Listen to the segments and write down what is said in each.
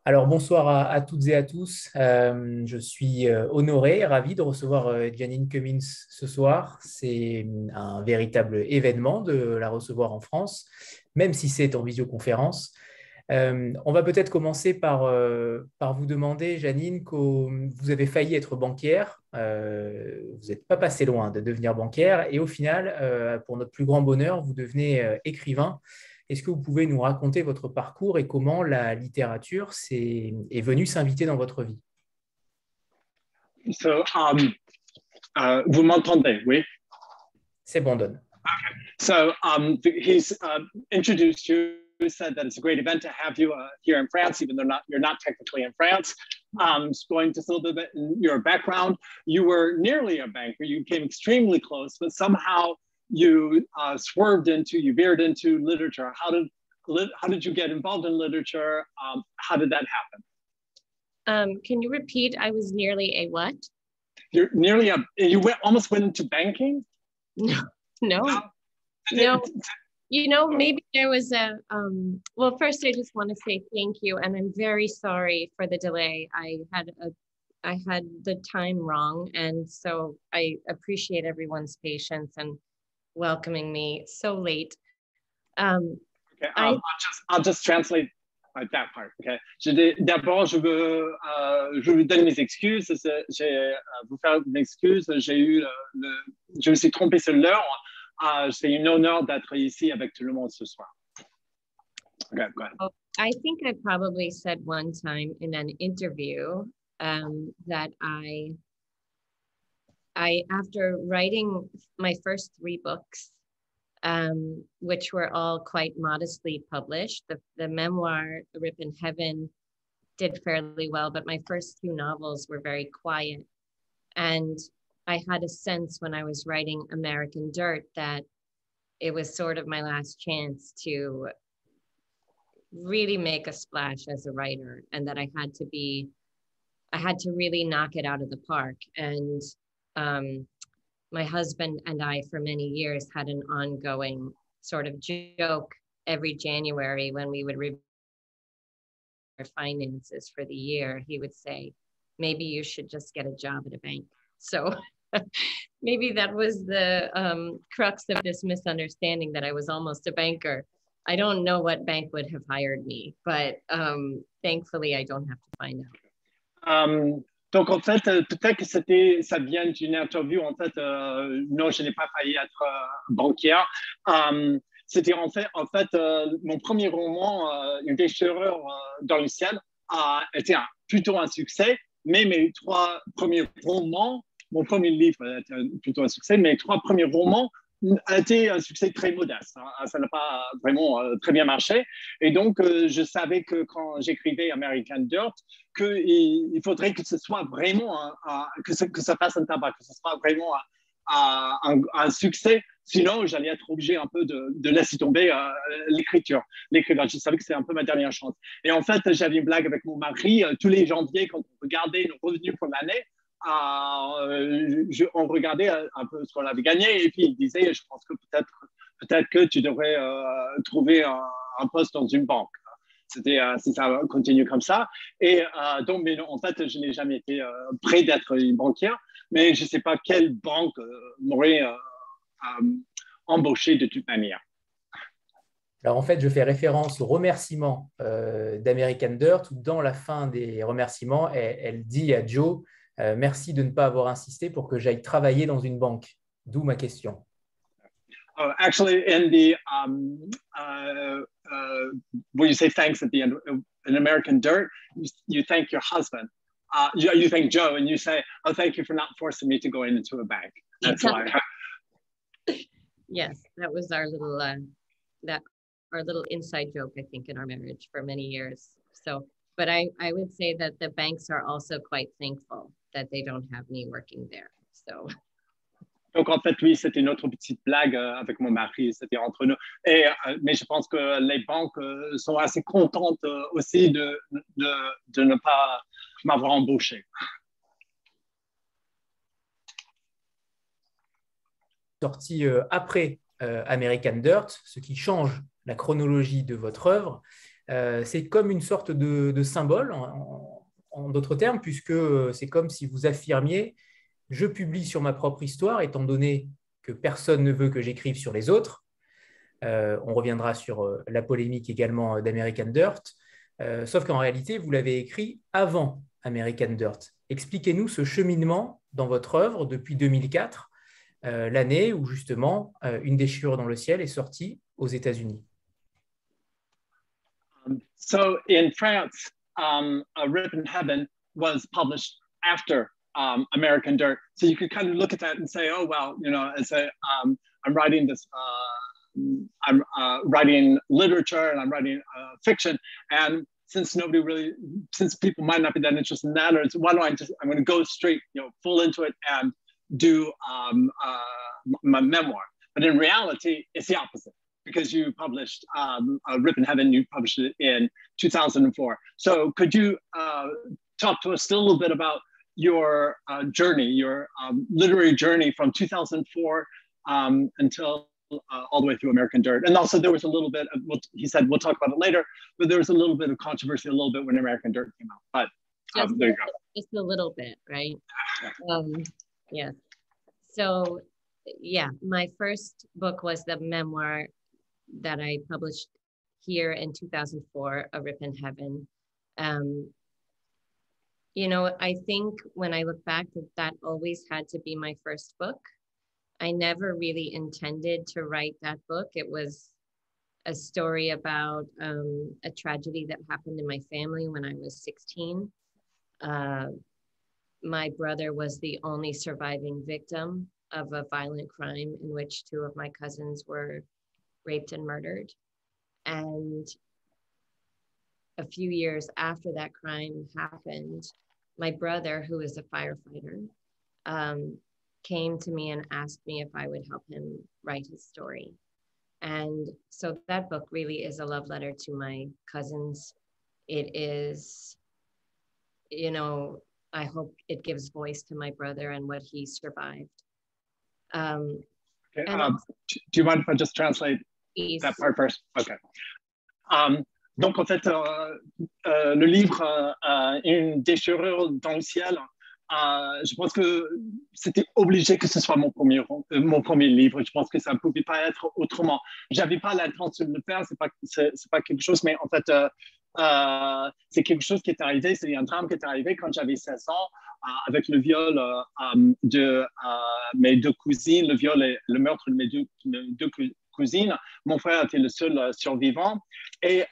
Alors bonsoir à toutes et à tous. Je suis honoré, ravi de recevoir Jeanine Cummins ce soir. C'est un véritable événement de la recevoir en France, même si c'est en visioconférence. On va peut-être commencer par vous demander, Jeanine, que vous avez failli être banquière. Vous n'êtes pas passé loin de devenir banquière et au final, pour notre plus grand bonheur, vous devenez écrivain. Est-ce que vous pouvez nous raconter votre parcours et comment la littérature est venue s'inviter dans votre vie? So, vous m'entendez, oui? C'est bon, Don. So, he's introduced you, said that it's a great event to have you here in France, even though you're not technically in France. Just going to a little bit in your background. You were nearly a banker. You came extremely close, but somehow you you veered into literature. How did you get involved in literature? How did that happen? Can you repeat? I was nearly a what? Almost went into banking? No. Maybe there was well, first I just want to say thank you, and I'm very sorry for the delay. I had the time wrong, and so I appreciate everyone's patience and welcoming me so late. Okay, I'll just translate that part. Okay. D'abord, je vous donne mes excuses. Vous faire une excuse. Je me suis trompé sur l'heure. C'est un honneur d'être ici avec tout le monde ce soir. Okay, go ahead. I think I probably said one time in an interview that I after writing my first 3 books, which were all quite modestly published. The memoir, The Rip in Heaven, did fairly well, but my first 2 novels were very quiet. And I had a sense when I was writing American Dirt that it was sort of my last chance to really make a splash as a writer, and that I had to really knock it out of the park. And my husband and I, for many years, had an ongoing sort of joke every January when we would review our finances for the year. He would say, maybe you should just get a job at a bank. So maybe that was the crux of this misunderstanding, that I was almost a banker. I don't know what bank would have hired me, but thankfully I don't have to find out. Donc, en fait, peut-être que ça vient d'une interview. En fait, non, je n'ai pas failli être banquière. C'était en fait mon premier roman, Une déchirure dans le ciel, était plutôt un succès, mais mes 3 premiers romans, mon premier livre était plutôt un succès, mes 3 premiers romans a été un succès très modeste. Ça n'a pas vraiment très bien marché. Et donc, je savais que quand j'écrivais American Dirt, qu'il faudrait que ce soit vraiment, que ça fasse un tabac, que ce soit vraiment un succès. Sinon, j'allais être obligé un peu de laisser tomber l'écriture. Je savais que c'était un peu ma dernière chance. Et en fait, j'avais une blague avec mon mari. Tous les janvier, quand on regardait nos revenus pour l'année, on regardait un peu ce qu'on avait gagné, et puis il disait, je pense que peut-être que tu devrais trouver un poste dans une banque. Ça continue comme ça. Et donc, mais non, en fait, je n'ai jamais été prêt d'être une banquière, mais je ne sais pas quelle banque m'aurait embauché de toute manière. Alors en fait, je fais référence aux remerciements d'American Dirt, où dans la fin des remerciements, elle dit à Joe, merci de ne pas avoir insisté pour que j'aille travailler dans une banque. D'où ma question. Actually, in the when you say thanks at the end in American Dirt, you thank your husband. You thank Joe, and you say, "Oh, thank you for not forcing me to go into a bank." That's why. Yes, that was our little inside joke, I think, in our marriage for many years. So, but I would say that the banks are also quite thankful that they don't have me working there. So. Donc, en fait, oui, c'était notre petite blague avec mon mari, c'était entre nous. Mais je pense que les banques sont assez contentes aussi de ne pas m'avoir embauché. Sorti après American Dirt, ce qui change la chronologie de votre œuvre. c'est comme une sorte de symbole, en d'autres termes, puisque c'est comme si vous affirmiez « je publie sur ma propre histoire, étant donné que personne ne veut que j'écrive sur les autres ». On reviendra sur la polémique également d'American Dirt, sauf qu'en réalité, vous l'avez écrit avant American Dirt. Expliquez-nous ce cheminement dans votre œuvre depuis 2004, l'année où justement Une déchirure dans le ciel est sortie aux États-Unis. So in France, A Rip in Heaven was published after American Dirt. So you could kind of look at that and say, oh, well, you know, I'm writing this, I'm writing literature and I'm writing fiction. And since since people might not be that interested in that, why don't I'm going to go straight, you know, full into it and do my memoir. But in reality, it's the opposite, because you published A Rip in Heaven, you published it in 2004. So could you talk to us a little bit about your journey, your literary journey from 2004 until all the way through American Dirt? And also there was a little bit of, he said, we'll talk about it later, but there was a little bit of controversy a little bit when American Dirt came out. But there you go. Just a little bit, right? Yeah. So yeah, my first book was the memoir that I published here in 2004, A Rip in Heaven. You know, I think when I look back, that always had to be my first book. I never really intended to write that book. It was a story about a tragedy that happened in my family when I was 16. My brother was the only surviving victim of a violent crime in which two of my cousins were raped and murdered. And a few years after that crime happened, my brother, who is a firefighter, came to me and asked me if I would help him write his story. And so that book really is a love letter to my cousins. It is, you know, I hope it gives voice to my brother and what he survived. Okay. Do you mind if I just translate that part first? Okay. Donc, en fait, le livre Une déchirure dans le ciel, je pense que c'était obligé que ce soit mon premier livre. Je pense que ça ne pouvait pas être autrement. Je n'avais pas l'intention de le faire, c'est pas quelque chose, mais en fait, c'est quelque chose qui est arrivé, c'est un drame qui est arrivé quand j'avais 16 ans, avec le viol de mes deux cousines, le meurtre de mes deux cousines. Mon frère était le seul survivant. Et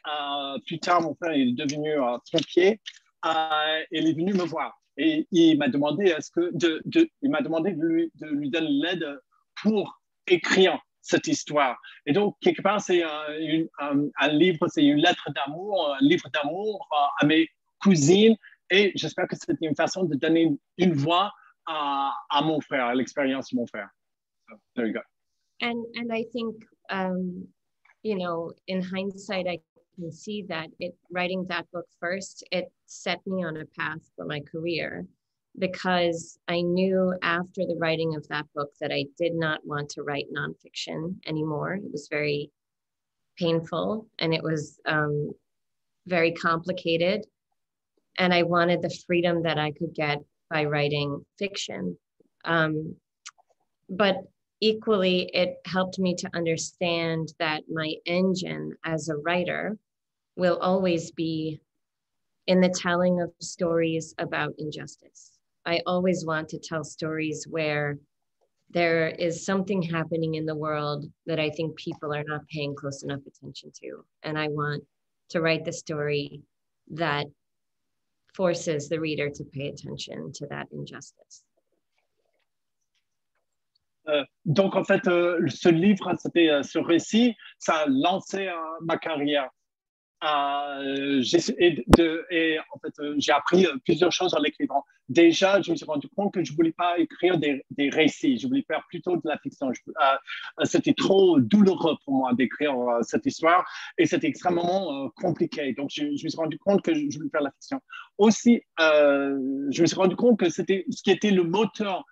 plus tard, mon frère est devenu pompier. Il est venu me voir. Et il m'a demandé, de lui donner l'aide pour écrire cette histoire. Et donc, quelque part, c'est un livre, c'est une lettre d'amour, un livre d'amour à mes cousines. Et j'espère que c'était une façon de donner une voix à mon frère, à l'expérience de mon frère. So, there you go. And I think, you know, in hindsight, I can see that writing that book first, it set me on a path for my career, because I knew after the writing of that book that I did not want to write nonfiction anymore. It was very painful and it was very complicated. And I wanted the freedom that I could get by writing fiction. But equally, it helped me to understand that my engine as a writer will always be in the telling of stories about injustice. I always want to tell stories where there is something happening in the world that I think people are not paying close enough attention to. And I want to write the story that forces the reader to pay attention to that injustice. Donc, en fait, ce livre, c'était ce récit, ça a lancé ma carrière. Et en fait, j'ai appris plusieurs choses en l'écrivant. Déjà, je me suis rendu compte que je ne voulais pas écrire des récits, je voulais faire plutôt de la fiction. C'était trop douloureux pour moi d'écrire cette histoire et c'était extrêmement compliqué. Donc, je me suis rendu compte que je voulais faire de la fiction. Aussi, je me suis rendu compte que c'était ce qui était le moteur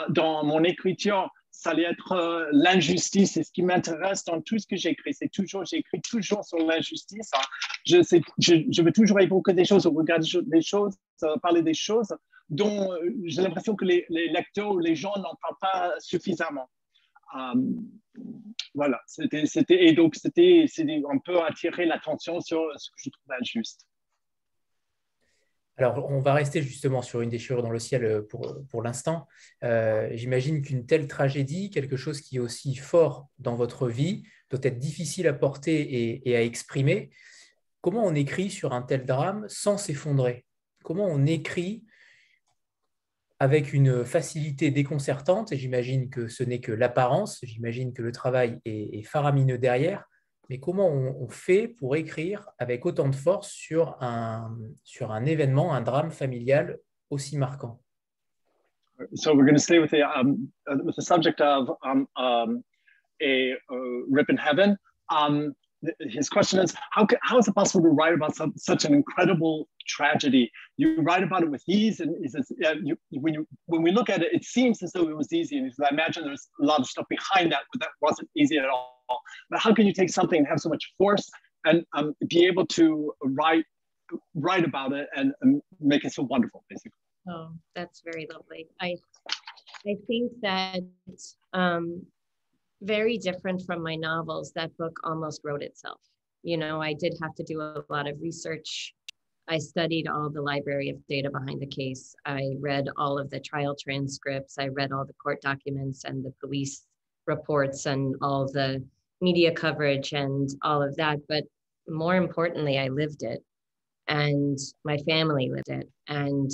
dans mon écriture, ça allait être l'injustice. C'est ce qui m'intéresse dans tout ce que j'écris. J'écris toujours sur l'injustice. Je veux toujours évoquer des choses, regarder des choses, parler des choses dont j'ai l'impression que les lecteurs ou les gens n'en parlent pas suffisamment. Voilà, et donc c'était un peu attirer l'attention sur ce que je trouve injuste. Alors, on va rester justement sur une déchirure dans le ciel pour l'instant. J'imagine qu'une telle tragédie, quelque chose qui est aussi fort dans votre vie, doit être difficile à porter et à exprimer. Comment on écrit sur un tel drame sans s'effondrer? Comment on écrit avec une facilité déconcertante? Et j'imagine que ce n'est que l'apparence, j'imagine que le travail est faramineux derrière. Mais comment on fait pour écrire avec autant de force sur un événement, un drame familial aussi marquant? So we're going to stay with the subject of a rip in heaven. His question is, how is it possible to write about such an incredible tragedy? You write about it with ease, and he says, when we look at it, it seems as though it was easy. And I imagine there's a lot of stuff behind that, but that wasn't easy at all. But how can you take something and have so much force and be able to write about it and make it so wonderful, basically? Oh, that's very lovely. I think that very different from my novels, that book almost wrote itself. You know, I did have to do a lot of research. I studied all the library of data behind the case. I read all of the trial transcripts. I read all the court documents and the police reports and all the media coverage and all of that. But more importantly, I lived it and my family lived it. And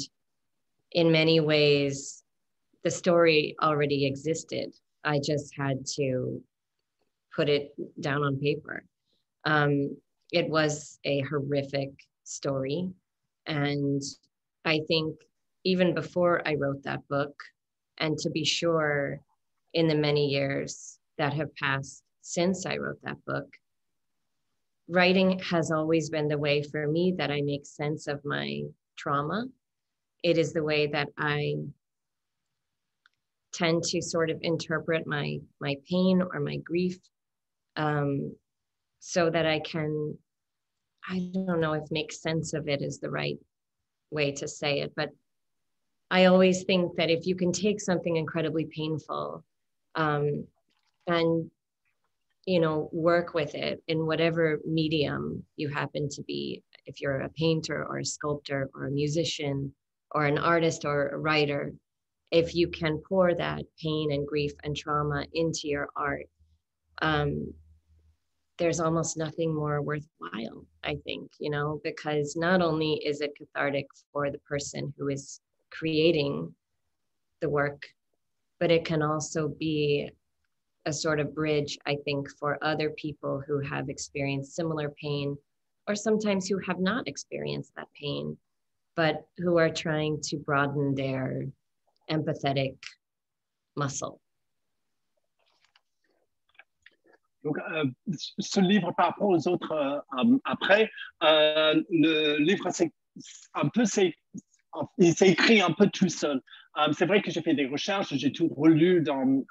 in many ways, the story already existed. I just had to put it down on paper. It was a horrific story. And I think even before I wrote that book, and to be sure, in the many years that have passed since I wrote that book, writing has always been the way for me that I make sense of my trauma. It is the way that I tend to sort of interpret my pain or my grief, so that I can, I don't know if make sense of it is the right way to say it, but I always think that if you can take something incredibly painful and, you know, work with it in whatever medium you happen to be, if you're a painter or a sculptor or a musician or an artist or a writer, if you can pour that pain and grief and trauma into your art, there's almost nothing more worthwhile, I think, you know, because not only is it cathartic for the person who is creating the work, but it can also be a sort of bridge, I think, for other people who have experienced similar pain, or sometimes who have not experienced that pain, but who are trying to broaden their empathetic muscle. Donc, ce livre par rapport aux autres après, le livre, il s'est écrit un peu tout seul. C'est vrai que j'ai fait des recherches, j'ai tout relu dans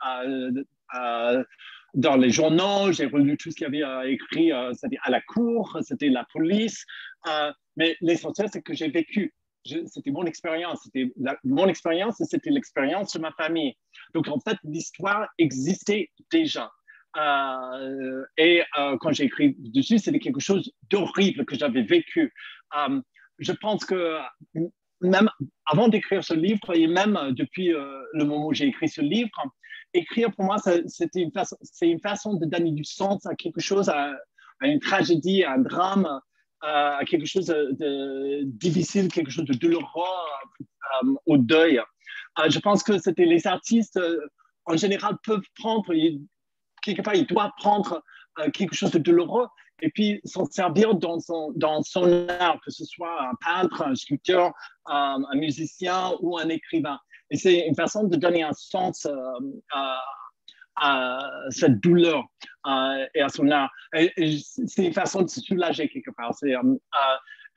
les journaux, j'ai relu tout ce qu'il y avait écrit, c'était à la cour, c'était la police, mais l'essentiel, c'est que j'ai vécu. C'était mon expérience, mon expérience et c'était l'expérience de ma famille. Donc, en fait, l'histoire existait déjà. Et quand j'ai écrit dessus, c'était quelque chose d'horrible que j'avais vécu. Je pense que même avant d'écrire ce livre et même depuis le moment où j'ai écrit ce livre, écrire pour moi, c'est une façon de donner du sens à quelque chose, à une tragédie, à un drame, à quelque chose de difficile, quelque chose de douloureux, au deuil. Je pense que c'était les artistes, en général, peuvent prendre, quelque part, ils doivent prendre quelque chose de douloureux et puis s'en servir dans son art, que ce soit un peintre, un sculpteur, un musicien ou un écrivain. Et c'est une façon de donner un sens à cette douleur et à son art. Et c'est une façon de se soulager quelque part.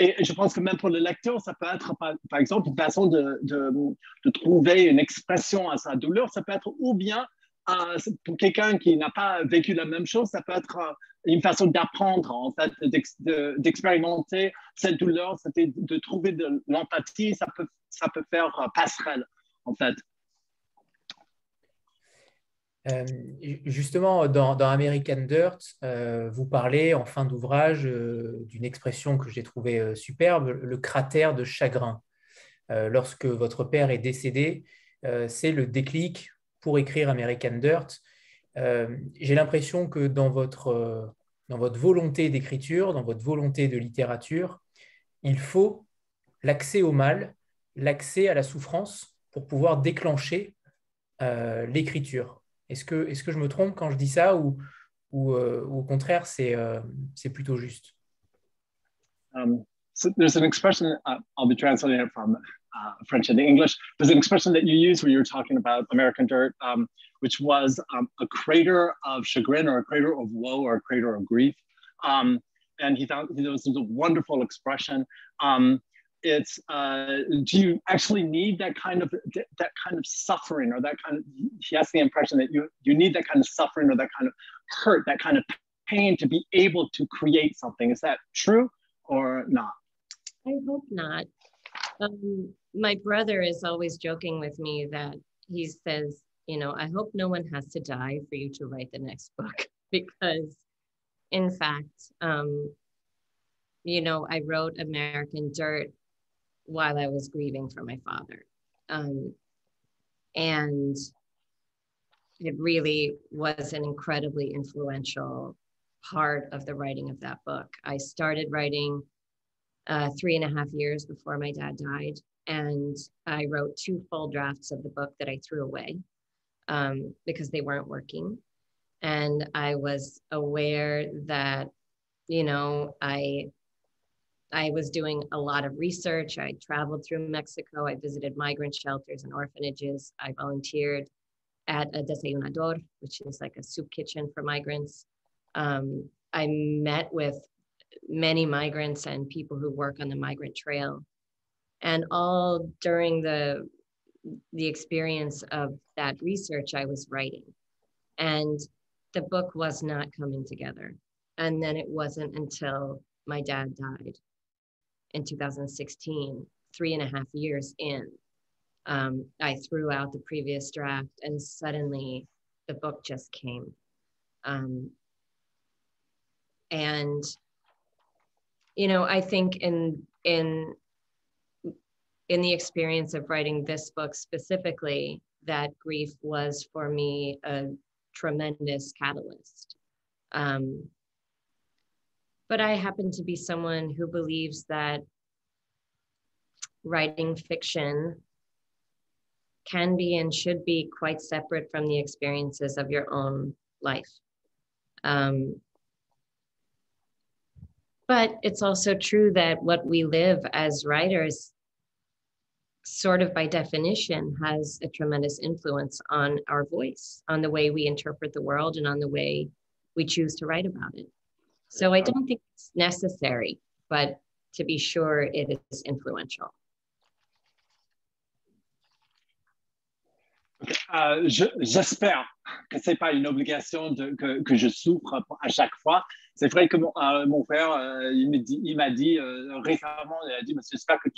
Et je pense que même pour le lecteur, ça peut être, par exemple, une façon de trouver une expression à sa douleur. Ça peut être ou bien pour quelqu'un qui n'a pas vécu la même chose, ça peut être une façon d'apprendre, en fait, d'expérimenter cette douleur, de trouver de l'empathie, ça peut faire passerelle, en fait. Justement, dans American Dirt, vous parlez en fin d'ouvrage d'une expression que j'ai trouvée superbe, le cratère de chagrin. Lorsque votre père est décédé, c'est le déclic pour écrire American Dirt. J'ai l'impression que dans votre volonté d'écriture, dans votre volonté de littérature, il faut l'accès au mal, l'accès à la souffrance pour pouvoir déclencher l'écriture. Est-ce que je me trompe quand je dis ça ou au contraire, c'est plutôt juste? So there's an expression, I'll be translating it from French into English. There's an expression that you use when you were talking about American Dirt, which was a crater of chagrin or a crater of woe or a crater of grief. And he thought this was a wonderful expression. It's do you actually need that kind of suffering or that kind of, he has the impression that you need that kind of suffering or that kind of hurt, that kind of pain to be able to create something. Is that true or not? I hope not. My brother is always joking with me that he says, you know, I hope no one has to die for you to write the next book, because in fact, you know, I wrote American Dirt while I was grieving for my father. And it really was an incredibly influential part of the writing of that book. I started writing 3.5 years before my dad died. And I wrote 2 full drafts of the book that I threw away because they weren't working. And I was aware that, you know, I was doing a lot of research. I traveled through Mexico. I visited migrant shelters and orphanages. I volunteered at a desayunador, which is like a soup kitchen for migrants. I met with many migrants and people who work on the migrant trail. And all during the experience of that research, I was writing. And the book was not coming together. And then it wasn't until my dad died in 2016, 3.5 years in, I threw out the previous draft and suddenly the book just came. And, you know, I think in the experience of writing this book specifically, that grief was for me a tremendous catalyst. But I happen to be someone who believes that writing fiction can be and should be quite separate from the experiences of your own life. But it's also true that what we live as writers, sort of by definition, has a tremendous influence on our voice, on the way we interpret the world and on the way we choose to write about it. So I don't think it's necessary, but to be sure, it is influential. J'espère que ce n'est pas une obligation que je souffre à chaque fois. C'est vrai que mon frère, il m'a dit récemment, il a dit, j'espère que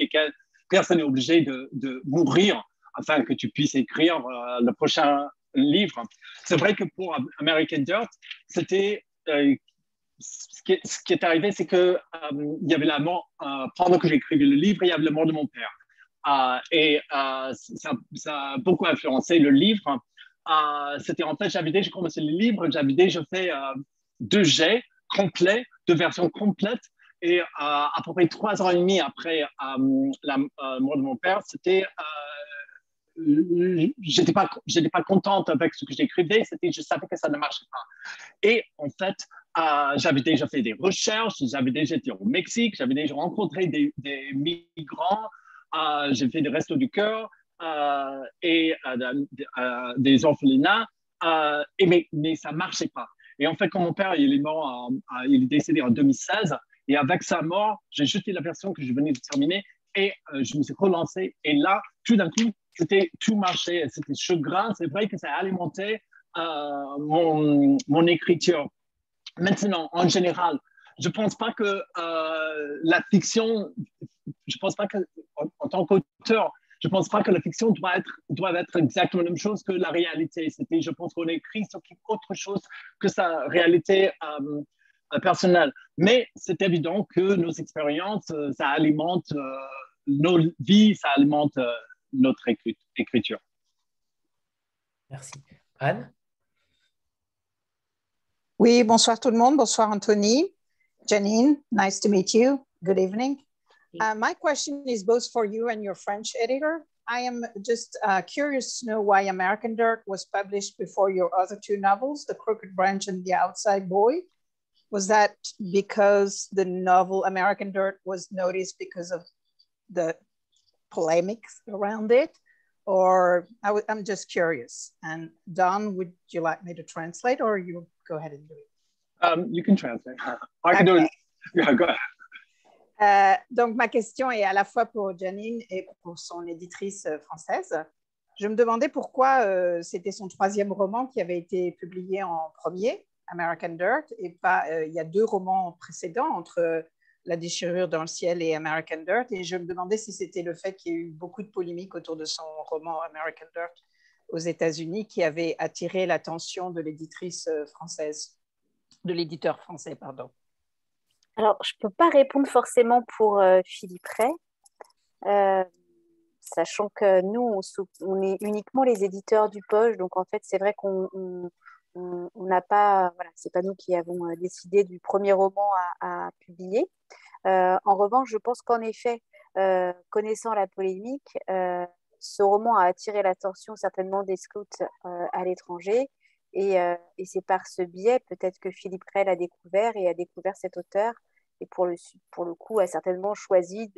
personne n'est obligé de mourir afin que tu puisses écrire le prochain livre. C'est vrai que pour American Dirt, c'était... ce qui est arrivé, c'est qu'il y avait la mort, pendant que j'écrivais le livre, il y avait la mort de mon père. Et ça a beaucoup influencé le livre. C'était en fait, j'ai commencé le livre, j'avais déjà fait 2 jets complets, 2 versions complètes. Et à peu près 3 ans et demi après la mort de mon père, j'étais pas contente avec ce que j'écrivais, je savais que ça ne marchait pas. Et en fait, j'avais déjà fait des recherches, j'avais déjà été au Mexique, j'avais déjà rencontré des migrants, j'ai fait des restos du cœur et des orphelinats, mais ça ne marchait pas. Et en fait, quand mon père il est mort, il est décédé en 2016, et avec sa mort, j'ai jeté la version que je venais de terminer et je me suis relancé. Et là, tout d'un coup, tout marchait, c'était chagrin. C'est vrai que ça alimentait mon écriture. Maintenant, en général, je ne pense pas que la fiction, je pense pas que, en tant qu'auteur, je ne pense pas que la fiction doit être exactement la même chose que la réalité. Je pense qu'on écrit sur autre chose que sa réalité personnelle. Mais c'est évident que nos expériences, ça alimente nos vies, ça alimente notre écriture. Merci. Anne? Oui, bonsoir tout le monde. Bonsoir Anthony. Jeanine, nice to meet you. Good evening. My question is both for you and your French editor. I am just curious to know why American Dirt was published before your other two novels, The Crooked Branch and The Outside Boy. Was that because the novel American Dirt was noticed because of the polemics around it? Or I'm just curious. And Don, would you like me to translate, or you go ahead and do it? You can translate. I can do it. Yeah, go ahead. Donc, ma question est à la fois pour Jeanine et pour son éditrice française. Je me demandais pourquoi c'était son troisième roman qui avait été publié en premier, American Dirt, et pas, il y a deux romans précédents entre La déchirure dans le ciel et American Dirt, et je me demandais si c'était le fait qu'il y ait eu beaucoup de polémiques autour de son roman American Dirt aux États-Unis qui avait attiré l'attention de l'éditrice française, de l'éditeur français, pardon. Alors, je ne peux pas répondre forcément pour Philippe Rey, sachant que nous, on est uniquement les éditeurs du poche, donc en fait, c'est vrai qu'on n'a pas, voilà, c'est pas nous qui avons décidé du premier roman à publier. En revanche, je pense qu'en effet, connaissant la polémique, ce roman a attiré l'attention certainement des scouts à l'étranger, et c'est par ce biais peut-être que Philippe Rey l'a découvert et a découvert cet auteur, et pour le coup a certainement choisi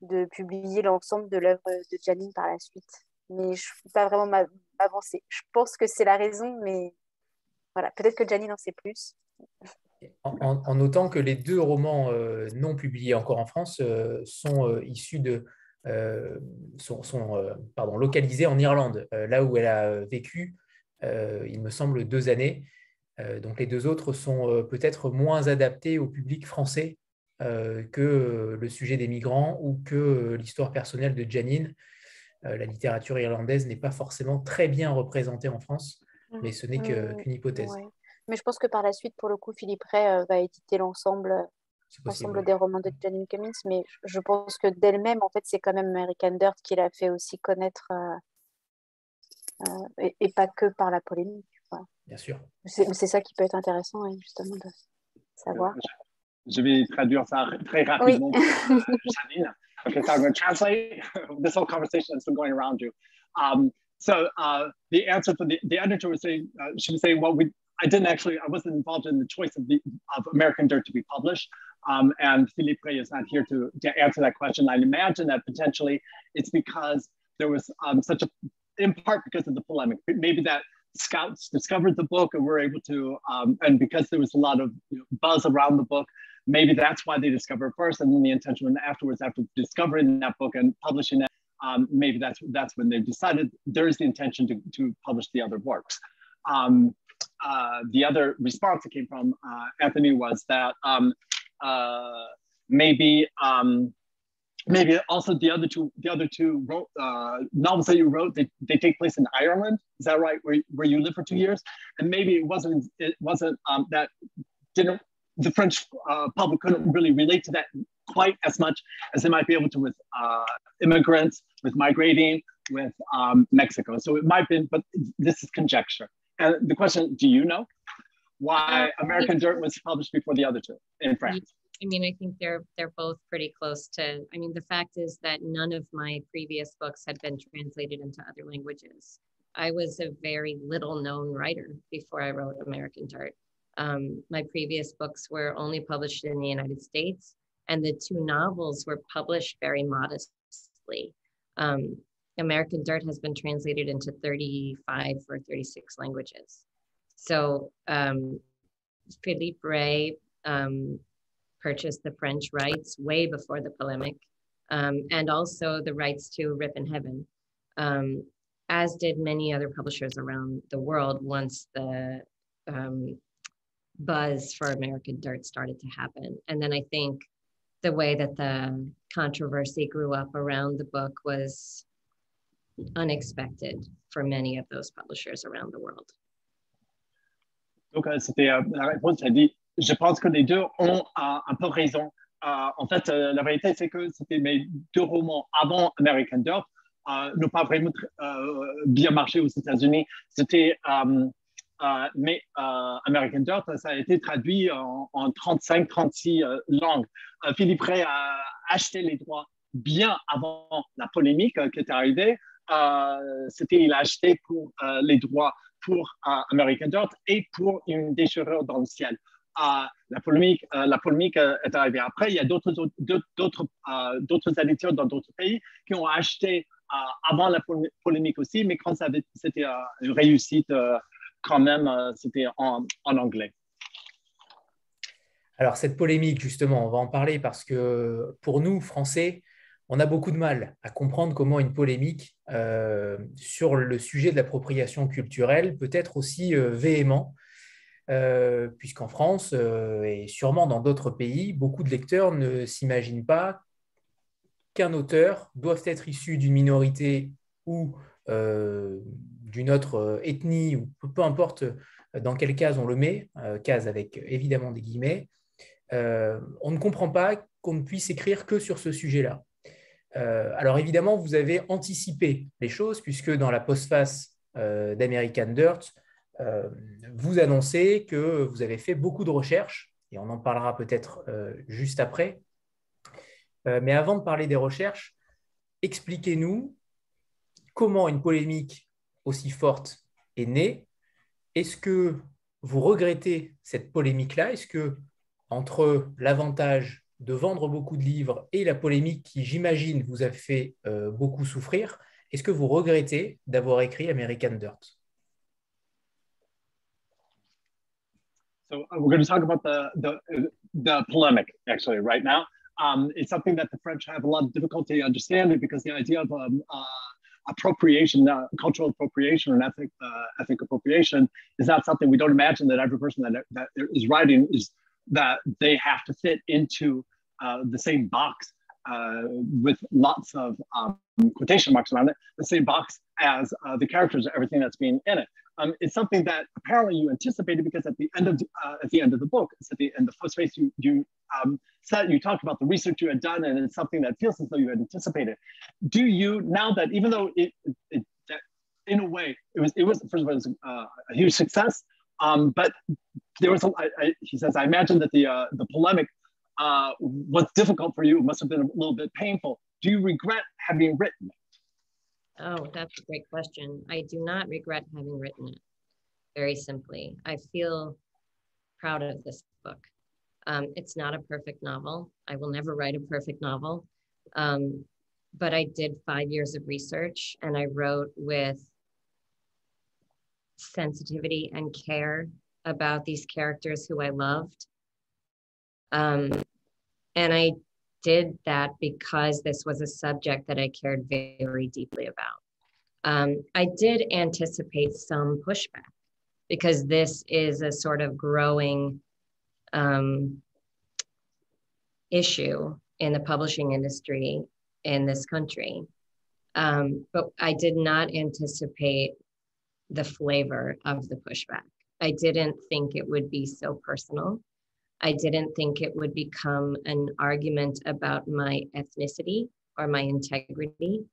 de publier l'ensemble de l'œuvre de Jeanine par la suite. Mais je ne peux pas vraiment m'avancer. Je pense que c'est la raison, mais voilà, peut-être que Jeanine en sait plus. En notant que les deux romans non publiés encore en France sont issus sont localisés en Irlande, là où elle a vécu, il me semble, 2 années. Donc les deux autres sont peut-être moins adaptés au public français que le sujet des migrants ou que l'histoire personnelle de Jeanine. La littérature irlandaise n'est pas forcément très bien représentée en France, mais ce n'est qu'une hypothèse. Ouais. Mais je pense que par la suite, pour le coup, Philippe Rey va éditer l'ensemble des romans de Jeanine Cummins, mais je pense que d'elle-même, en fait, c'est quand même American Dirt qui l'a fait aussi connaître, et pas que par la polémique. Voilà. Bien sûr. C'est ça qui peut être intéressant, justement, de savoir. Je vais traduire ça très rapidement. Oui. Jeanine. Okay, so I'm going to translate. This whole conversation is still going around you. So the answer for the editor was saying, she was saying, well, I wasn't involved in the choice of American Dirt to be published. And Philippe Rey is not here to answer that question. I imagine that potentially it's because there was in part because of the polemic. Maybe that scouts discovered the book and were able to, and because there was a lot of buzz around the book, maybe that's why they discovered first, and then the intention afterwards, after discovering that book and publishing it, maybe that's when they decided there's the intention to publish the other works. The other response that came from Anthony was that maybe also the other two novels that you wrote, they take place in Ireland. Is that right? Where you lived for 2 years, and maybe it wasn't that the French public couldn't really relate to that quite as much as they might be able to with immigrants, with migrating, with Mexico. So it might have been, but this is conjecture. And the question, do you know why American Dirt was published before the other two in France? I mean, I think they're both pretty close to, I mean, the fact is that none of my previous books had been translated into other languages. I was a very little known writer before I wrote American Dirt. My previous books were only published in the United States, and the two novels were published very modestly. American Dirt has been translated into 35 or 36 languages. So Philippe Rey purchased the French rights way before the polemic, and also the rights to Rip in Heaven. as did many other publishers around the world once the buzz for American Dirt started to happen. And then I think the way that the controversy grew up around the book was unexpected for many of those publishers around the world. Donc, c'était la réponse, elle dit, je pense que les deux ont un peu raison. En fait, la vérité, c'est que c'était mes deux romans avant American Dirt n'ont pas vraiment bien marché aux États-Unis. C'était, mais American Dirt, ça a été traduit en 35-36 langues. Philippe Rey a acheté les droits bien avant la polémique qui est arrivée. Il a acheté pour les droits pour American Dirt et pour Une déchirure dans le ciel. La polémique est arrivée après. Il y a d'autres éditeurs dans d'autres pays qui ont acheté avant la polémique aussi, mais quand c'était une réussite quand même, c'était en anglais. Alors cette polémique, justement, on va en parler parce que pour nous, Français, on a beaucoup de mal à comprendre comment une polémique sur le sujet de l'appropriation culturelle peut être aussi véhément, puisqu'en France et sûrement dans d'autres pays, beaucoup de lecteurs ne s'imaginent pas qu'un auteur doit être issu d'une minorité ou d'une autre ethnie, ou peu importe dans quelle case on le met, case avec évidemment des guillemets, on ne comprend pas qu'on ne puisse écrire que sur ce sujet-là. Alors évidemment, vous avez anticipé les choses puisque dans la postface d'American Dirt, vous annoncez que vous avez fait beaucoup de recherches, et on en parlera peut-être juste après. Mais avant de parler des recherches, expliquez-nous comment une polémique aussi forte est née. Est-ce que vous regrettez cette polémique-là? Est-ce que entre l'avantage de vendre beaucoup de livres et la polémique qui, j'imagine, vous a fait beaucoup souffrir, est-ce que vous regrettez d'avoir écrit American Dirt? So we're going to talk about the polemic actually right now. It's something that the French have a lot of difficulty understanding because the idea of appropriation, cultural appropriation, and ethnic appropriation is not something we don't imagine that every person that is writing is that they have to fit into the same box with lots of quotation marks around it, the same box as the characters and everything that's being in it. It's something that apparently you anticipated because at the end of the book, it's at the end of the postface, you talked about the research you had done, and it's something that feels as though you had anticipated. Do you, now that even though it in a way it was first of all it was a huge success, but there was he says, I imagine that the polemic was difficult for you. It must have been a little bit painful. Do you regret having written it? Oh, that's a great question. I do not regret having written it, very simply. I feel proud of this book. It's not a perfect novel. I will never write a perfect novel. But I did 5 years of research, and I wrote with sensitivity and care about these characters who I loved. And I did that because this was a subject that I cared very deeply about. I did anticipate some pushback because this is a sort of growing issue in the publishing industry in this country. But I did not anticipate the flavor of the pushback. I didn't think it would be so personal. I didn't think it would become an argument about my ethnicity or my integrity.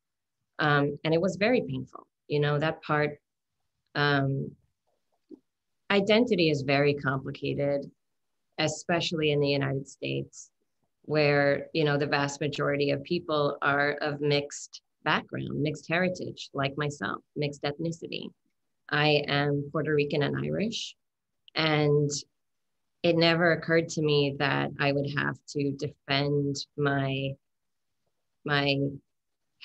And it was very painful. You know, that part, identity is very complicated, especially in the United States, where, you know, the vast majority of people are of mixed background, mixed heritage, like myself, mixed ethnicity. I am Puerto Rican and Irish, and it never occurred to me that I would have to defend my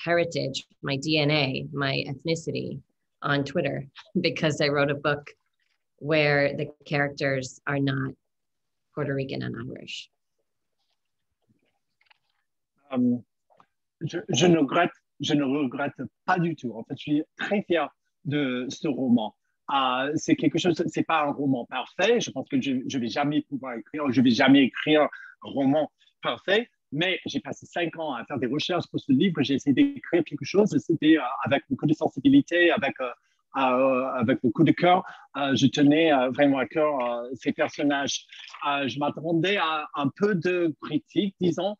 heritage, my DNA, my ethnicity on Twitter because I wrote a book where the characters are not Puerto Rican and Irish. Je ne regrette je ne regrette pas du tout. En fait, je suis très fier de ce roman. C'est quelque chose, c'est pas un roman parfait. Je pense que je vais jamais pouvoir écrire, je vais jamais écrire un roman parfait. Mais j'ai passé 5 ans à faire des recherches pour ce livre. J'ai essayé d'écrire quelque chose. C'était avec beaucoup de sensibilité, avec beaucoup de cœur. Je tenais vraiment à cœur ces personnages. Je m'attendais à un peu de critique, disons.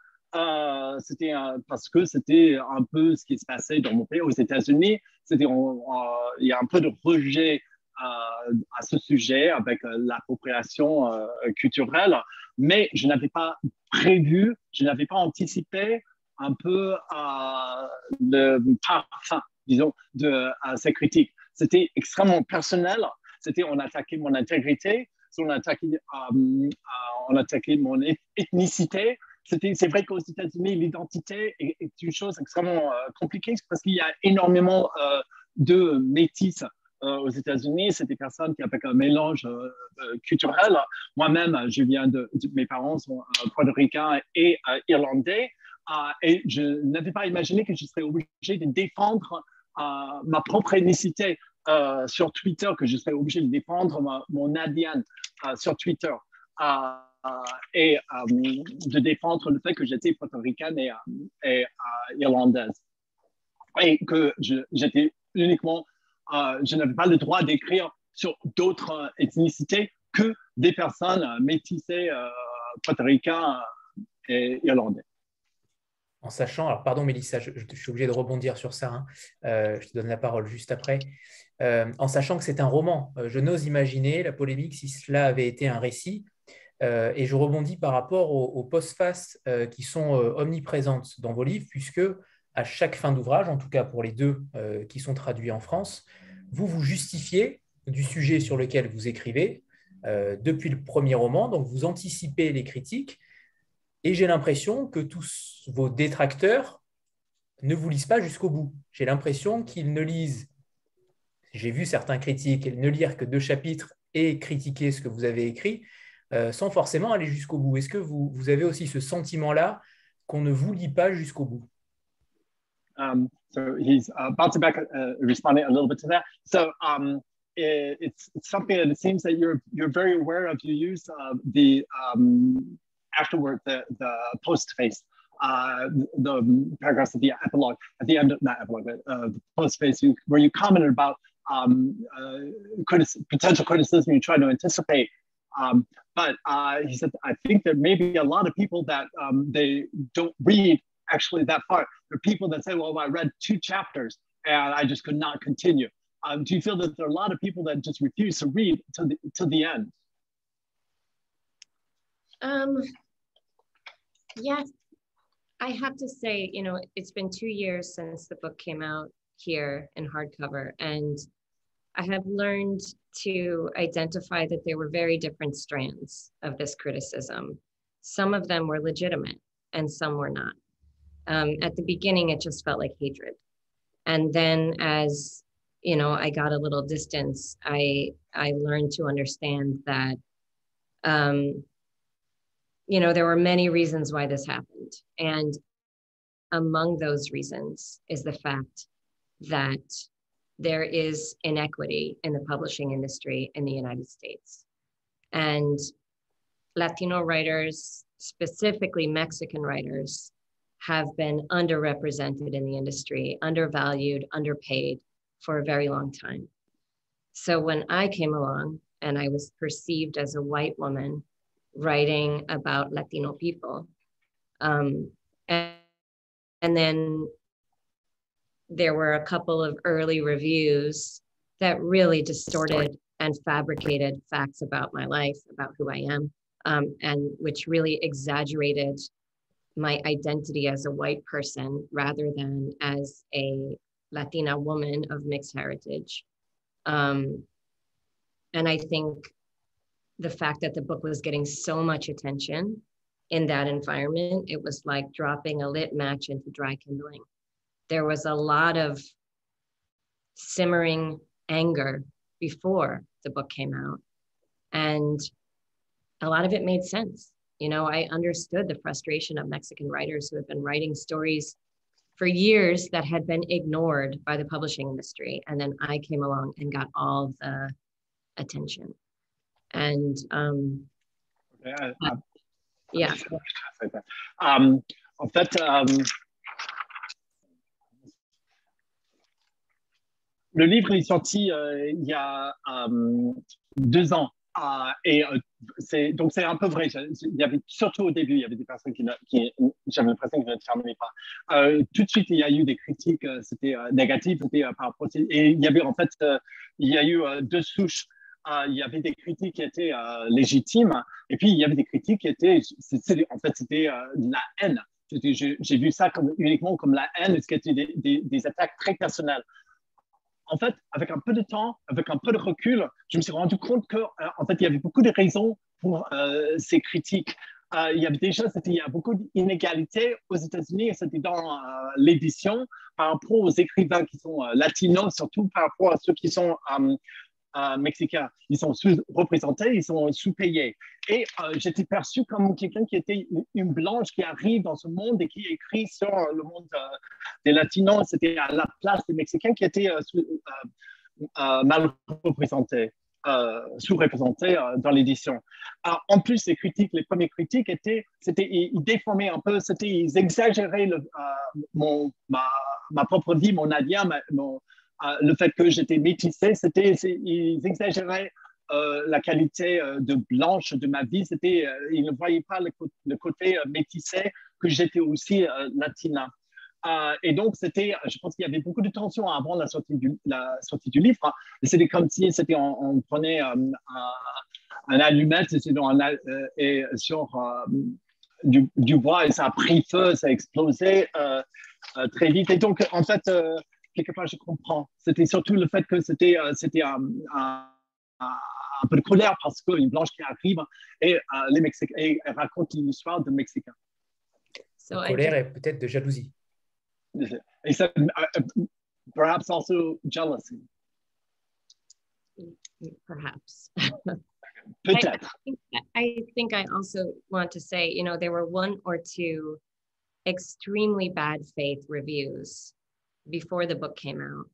C'était parce que c'était un peu ce qui se passait dans mon pays, aux États-Unis. Il y a un peu de rejet à ce sujet avec l'appropriation culturelle, mais je n'avais pas prévu, je n'avais pas anticipé un peu le parfum, disons, de ces critiques. C'était extrêmement personnel. On attaquait mon intégrité, on attaquait mon ethnicité. C'est vrai qu'aux États-Unis, l'identité est une chose extrêmement compliquée parce qu'il y a énormément de métis aux États-Unis. C'est des personnes qui avec un mélange culturel. Moi-même, mes parents sont portoricains et irlandais. Et je n'avais pas imaginé que je serais obligé de défendre ma propre ethnicité sur Twitter, que je serais obligé de défendre mon ADN sur Twitter. Et de défendre le fait que j'étais portoricaine et irlandaise. Et que j'étais uniquement, je n'avais pas le droit d'écrire sur d'autres ethnicités que des personnes métissées portoricaines et irlandais. En sachant, alors pardon Mélissa, je suis obligé de rebondir sur ça, hein. Je te donne la parole juste après. En sachant que c'est un roman, je n'ose imaginer la polémique si cela avait été un récit. Et je rebondis par rapport aux postfaces qui sont omniprésentes dans vos livres, puisque à chaque fin d'ouvrage, en tout cas pour les 2 qui sont traduits en France, vous vous justifiez du sujet sur lequel vous écrivez depuis le premier roman, donc vous anticipez les critiques, et j'ai l'impression que tous vos détracteurs ne vous lisent pas jusqu'au bout. J'ai l'impression qu'ils ne lisent, j'ai vu certains critiques, ne lire que 2 chapitres et critiquer ce que vous avez écrit, sans forcément aller jusqu'au bout. Est-ce que vous avez aussi ce sentiment-là qu'on ne vous lit pas jusqu'au bout? So he's about to back responding a little bit to that. So it's something that it seems that you're very aware of. You use the afterward, the postface, the paragraphs of the epilogue at the end of not epilogue, but the postface, where you commented about potential criticism you try to anticipate. But he said, I think there may be a lot of people that they don't read actually that far. There are people that say, well, I read 2 chapters and I just could not continue. Do you feel that there are a lot of people that just refuse to read to the end? Yeah, I have to say, you know, it's been 2 years since the book came out here in hardcover, and I have learned to identify that there were very different strands of this criticism. Some of them were legitimate and some were not. At the beginning, it just felt like hatred. And then as, you know, I got a little distance, I learned to understand that, you know, there were many reasons why this happened. And among those reasons is the fact that there is inequity in the publishing industry in the United States. And Latino writers, specifically Mexican writers, have been underrepresented in the industry, undervalued, underpaid for a very long time. So when I came along and I was perceived as a white woman writing about Latino people, and then there were a couple of early reviews that really distorted and fabricated facts about my life, about who I am, and which really exaggerated my identity as a white person rather than as a Latina woman of mixed heritage. And I think the fact that the book was getting so much attention in that environment, it was like dropping a lit match into dry kindling. There was a lot of simmering anger before the book came out, and a lot of it made sense. You know, I understood the frustration of Mexican writers who have been writing stories for years that had been ignored by the publishing industry. And then I came along and got all the attention. And yeah. En fait, le livre est sorti il y a 2 ans. Donc c'est un peu vrai. Il y avait, surtout au début, il y avait des personnes j'avais l'impression qu'ils ne fermaient pas. Tout de suite, il y a eu des critiques, c'était négatif, c'était par rapport. Et il y avait en fait, il y a eu 2 souches. Il y avait des critiques qui étaient légitimes, et puis il y avait des critiques qui étaient, en fait, c'était de la haine. J'ai vu ça uniquement comme la haine, ce qui était des attaques très personnelles. En fait, avec un peu de temps, avec un peu de recul, je me suis rendu compte qu'en fait, il y avait beaucoup de raisons pour ces critiques. Il y avait déjà, il y a beaucoup d'inégalités aux États-Unis, et c'était dans l'édition par rapport aux écrivains qui sont latinos, surtout par rapport à ceux qui sont mexicains. Ils sont sous-représentés, ils sont sous-payés. Et j'étais perçu comme quelqu'un qui était une blanche qui arrive dans ce monde et qui écrit sur le monde des latinos. C'était à la place des Mexicains qui étaient mal représentés, sous-représentés dans l'édition. En plus, les premières critiques ils déformaient un peu, ils exagéraient ma propre vie, mon ADN, le fait que j'étais métissé, ils exagéraient la qualité de blanche de ma vie. Ils ne voyaient pas le côté métissé, que j'étais aussi latina. Et donc, je pense qu'il y avait beaucoup de tension avant la sortie du livre. C'était comme si on prenait un allumette et sur du bois, et ça a pris feu, ça a explosé très vite. Et donc, en fait, quelque part, je comprends. C'était surtout le fait que c'était un peu de colère parce qu'une blanche qui arrive et les Mexicains et raconte une histoire de Mexicains. De colère et peut-être de jalousie. Et ça, perhaps also jealousy. Perhaps. Peut-être. I think I also want to say, there were 1 or 2 extremely bad faith reviews before the book came out.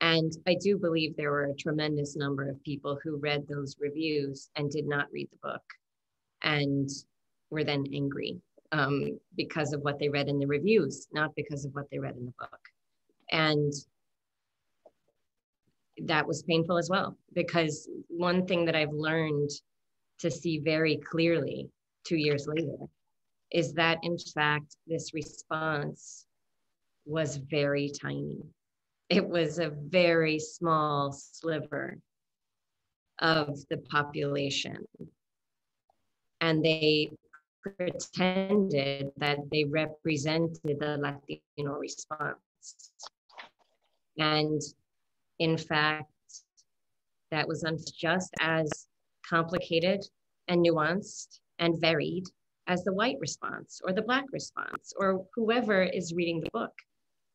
And I do believe there were a tremendous number of people who read those reviews and did not read the book and were then angry because of what they read in the reviews, not because of what they read in the book. And that was painful as well, because one thing that I've learned to see very clearly 2 years later is that, in fact, this response was very tiny. It was a very small sliver of the population. And they pretended that they represented the Latino response. And in fact, that was just as complicated and nuanced and varied as the white response or the Black response or whoever is reading the book.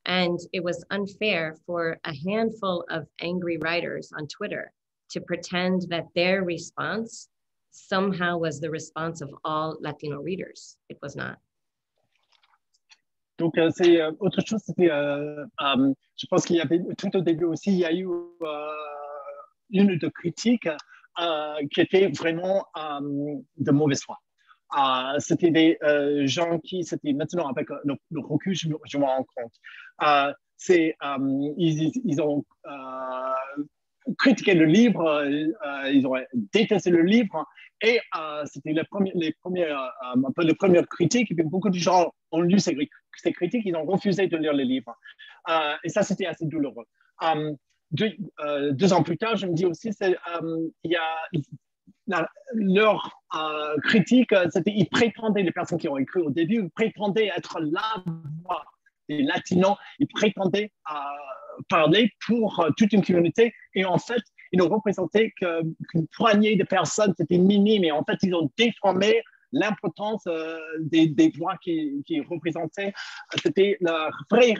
And it was unfair for a handful of angry writers on Twitter to pretend that their response somehow was the response of all Latino readers. It was not. Donc, c'est autre chose, je pense qu'il y avait, tout au début aussi, il y a eu une ou deux critiques qui étaient vraiment de mauvaise foi. C'était des gens c'était maintenant avec le recul, je me rends compte. Ils ont critiqué le livre, ils ont détesté le livre, et c'était les premières critiques, et puis beaucoup de gens ont lu ces critiques, ils ont refusé de lire le livre. Et ça, c'était assez douloureux. 2 ans plus tard, je me dis aussi, il y a leur critique, ils prétendaient, les personnes qui ont écrit au début, ils prétendaient être la voix des latinos, ils prétendaient parler pour toute une communauté, et en fait, ils ne représentaient qu'une poignée de personnes, c'était minime, et en fait, ils ont déformé l'importance des voix qui représentaient. C'était la vraie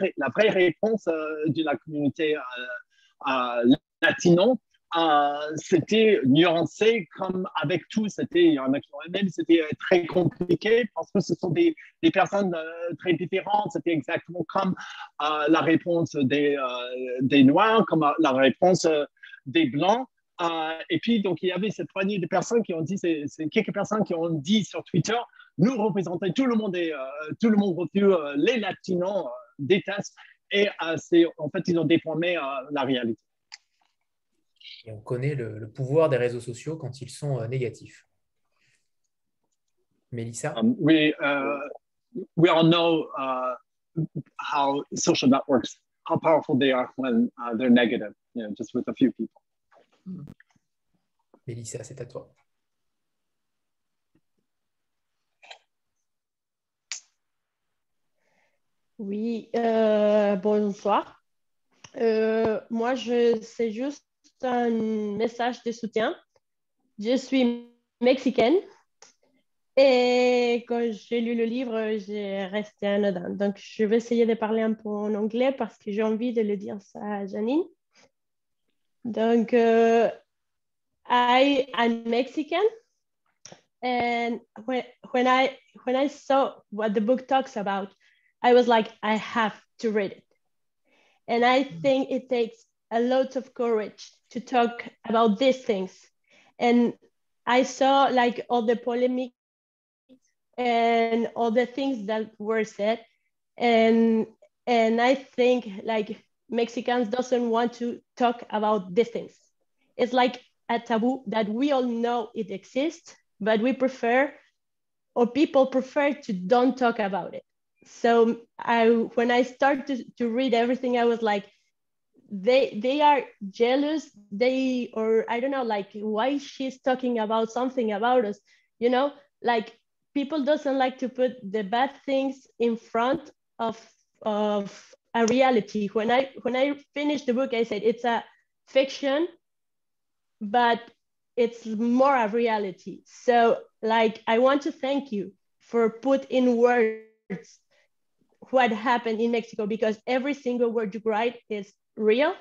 réponse de la communauté latino c'était nuancé comme avec tout. Il y en a qui ont aimé, c'était très compliqué parce que ce sont des personnes très différentes. C'était exactement comme la réponse des Noirs, comme la réponse des Blancs. Et puis, donc, il y avait cette poignée de personnes qui ont dit, c'est quelques personnes qui ont dit sur Twitter, nous représentons tout le monde, tout le monde refuse, les Latinos détestent. Et en fait, ils ont déformé la réalité. Et on connaît le pouvoir des réseaux sociaux quand ils sont négatifs. Mélissa? We all know how social networks, how powerful they are when they're negative, just with a few people. Mélissa, c'est à toi. Oui, bonsoir. Moi, c'est juste un message de soutien. Je suis mexicaine et quand j'ai lu le livre, j'ai resté anodin. Donc, je vais essayer de parler un peu en anglais parce que j'ai envie de le dire ça à Jeanine. Donc, I'm Mexican, and when I saw what the book talks about, I was like, I have to read it. And I think it takes a lot of courage to talk about these things. And I saw like all the polemic and all the things that were said. And I think like Mexicans doesn't want to talk about these things. It's like a taboo that we all know it exists, but we prefer, or people prefer to don't talk about it. So when I started to read everything, I was like, they are jealous, or I don't know, like why she's talking about something about us, like people doesn't like to put the bad things in front of a reality. When I finished the book, I said it's a fiction, but it's more a reality. So like, I want to thank you for put in words what happened in Mexico, because every single word you write is real.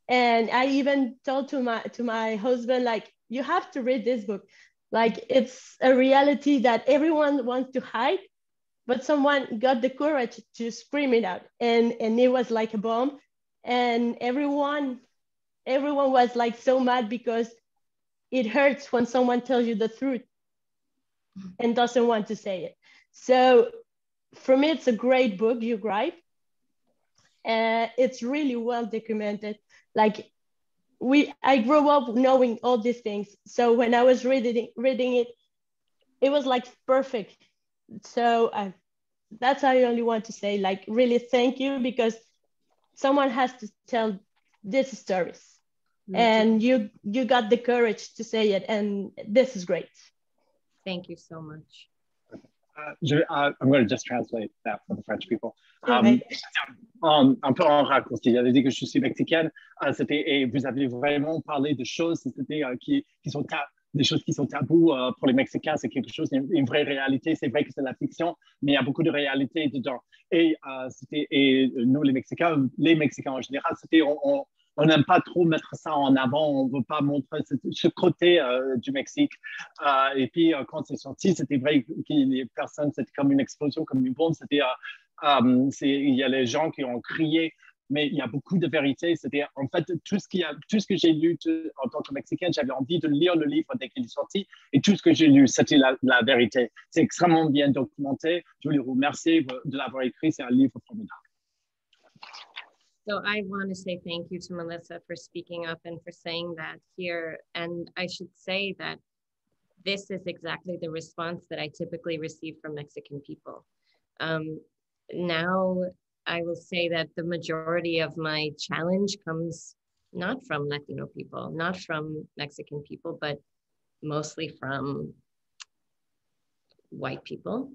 And I even told to my husband, like, you have to read this book. Like, it's a reality that everyone wants to hide, but someone got the courage to scream it out. And it was like a bomb. And everyone was like so mad because it hurts when someone tells you the truth and doesn't want to say it. So for me, it's a great book you write. It's really well documented. Like I grew up knowing all these things. So when I was reading it, it was like perfect. So that's I only want to say, like, really thank you, because someone has to tell these stories. And you got the courage to say it, and this is great. Thank you so much. I'm going to just translate that for the French people. Un peu en raccourci, j'avais dit que je suis mexicaine, et vous avez vraiment parlé de choses qui sont des choses qui sont tabous pour les Mexicains. C'est quelque chose, une vraie réalité. C'est vrai que c'est la fiction, mais il y a beaucoup de réalité dedans. Et nous, les Mexicains en général, on n'aime pas trop mettre ça en avant, on ne veut pas montrer ce côté du Mexique. Et puis, quand c'est sorti, c'était vrai que les personnes, c'était comme une explosion, comme une bombe. Il y a les gens qui ont crié, mais il y a beaucoup de vérité. C'était en fait tout ce que j'ai lu en tant que Mexicaine, j'avais envie de lire le livre dès qu'il est sorti, et tout ce que j'ai lu, c'était la vérité. C'est extrêmement bien documenté. Je voulais vous remercier de l'avoir écrit. C'est un livre formidable. So I want to say thank you to Melissa for speaking up and for saying that here. And I should say that this is exactly the response that I typically receive from Mexican people. Now, I will say that the majority of my challenge comes not from Latino people, not from Mexican people, but mostly from white people.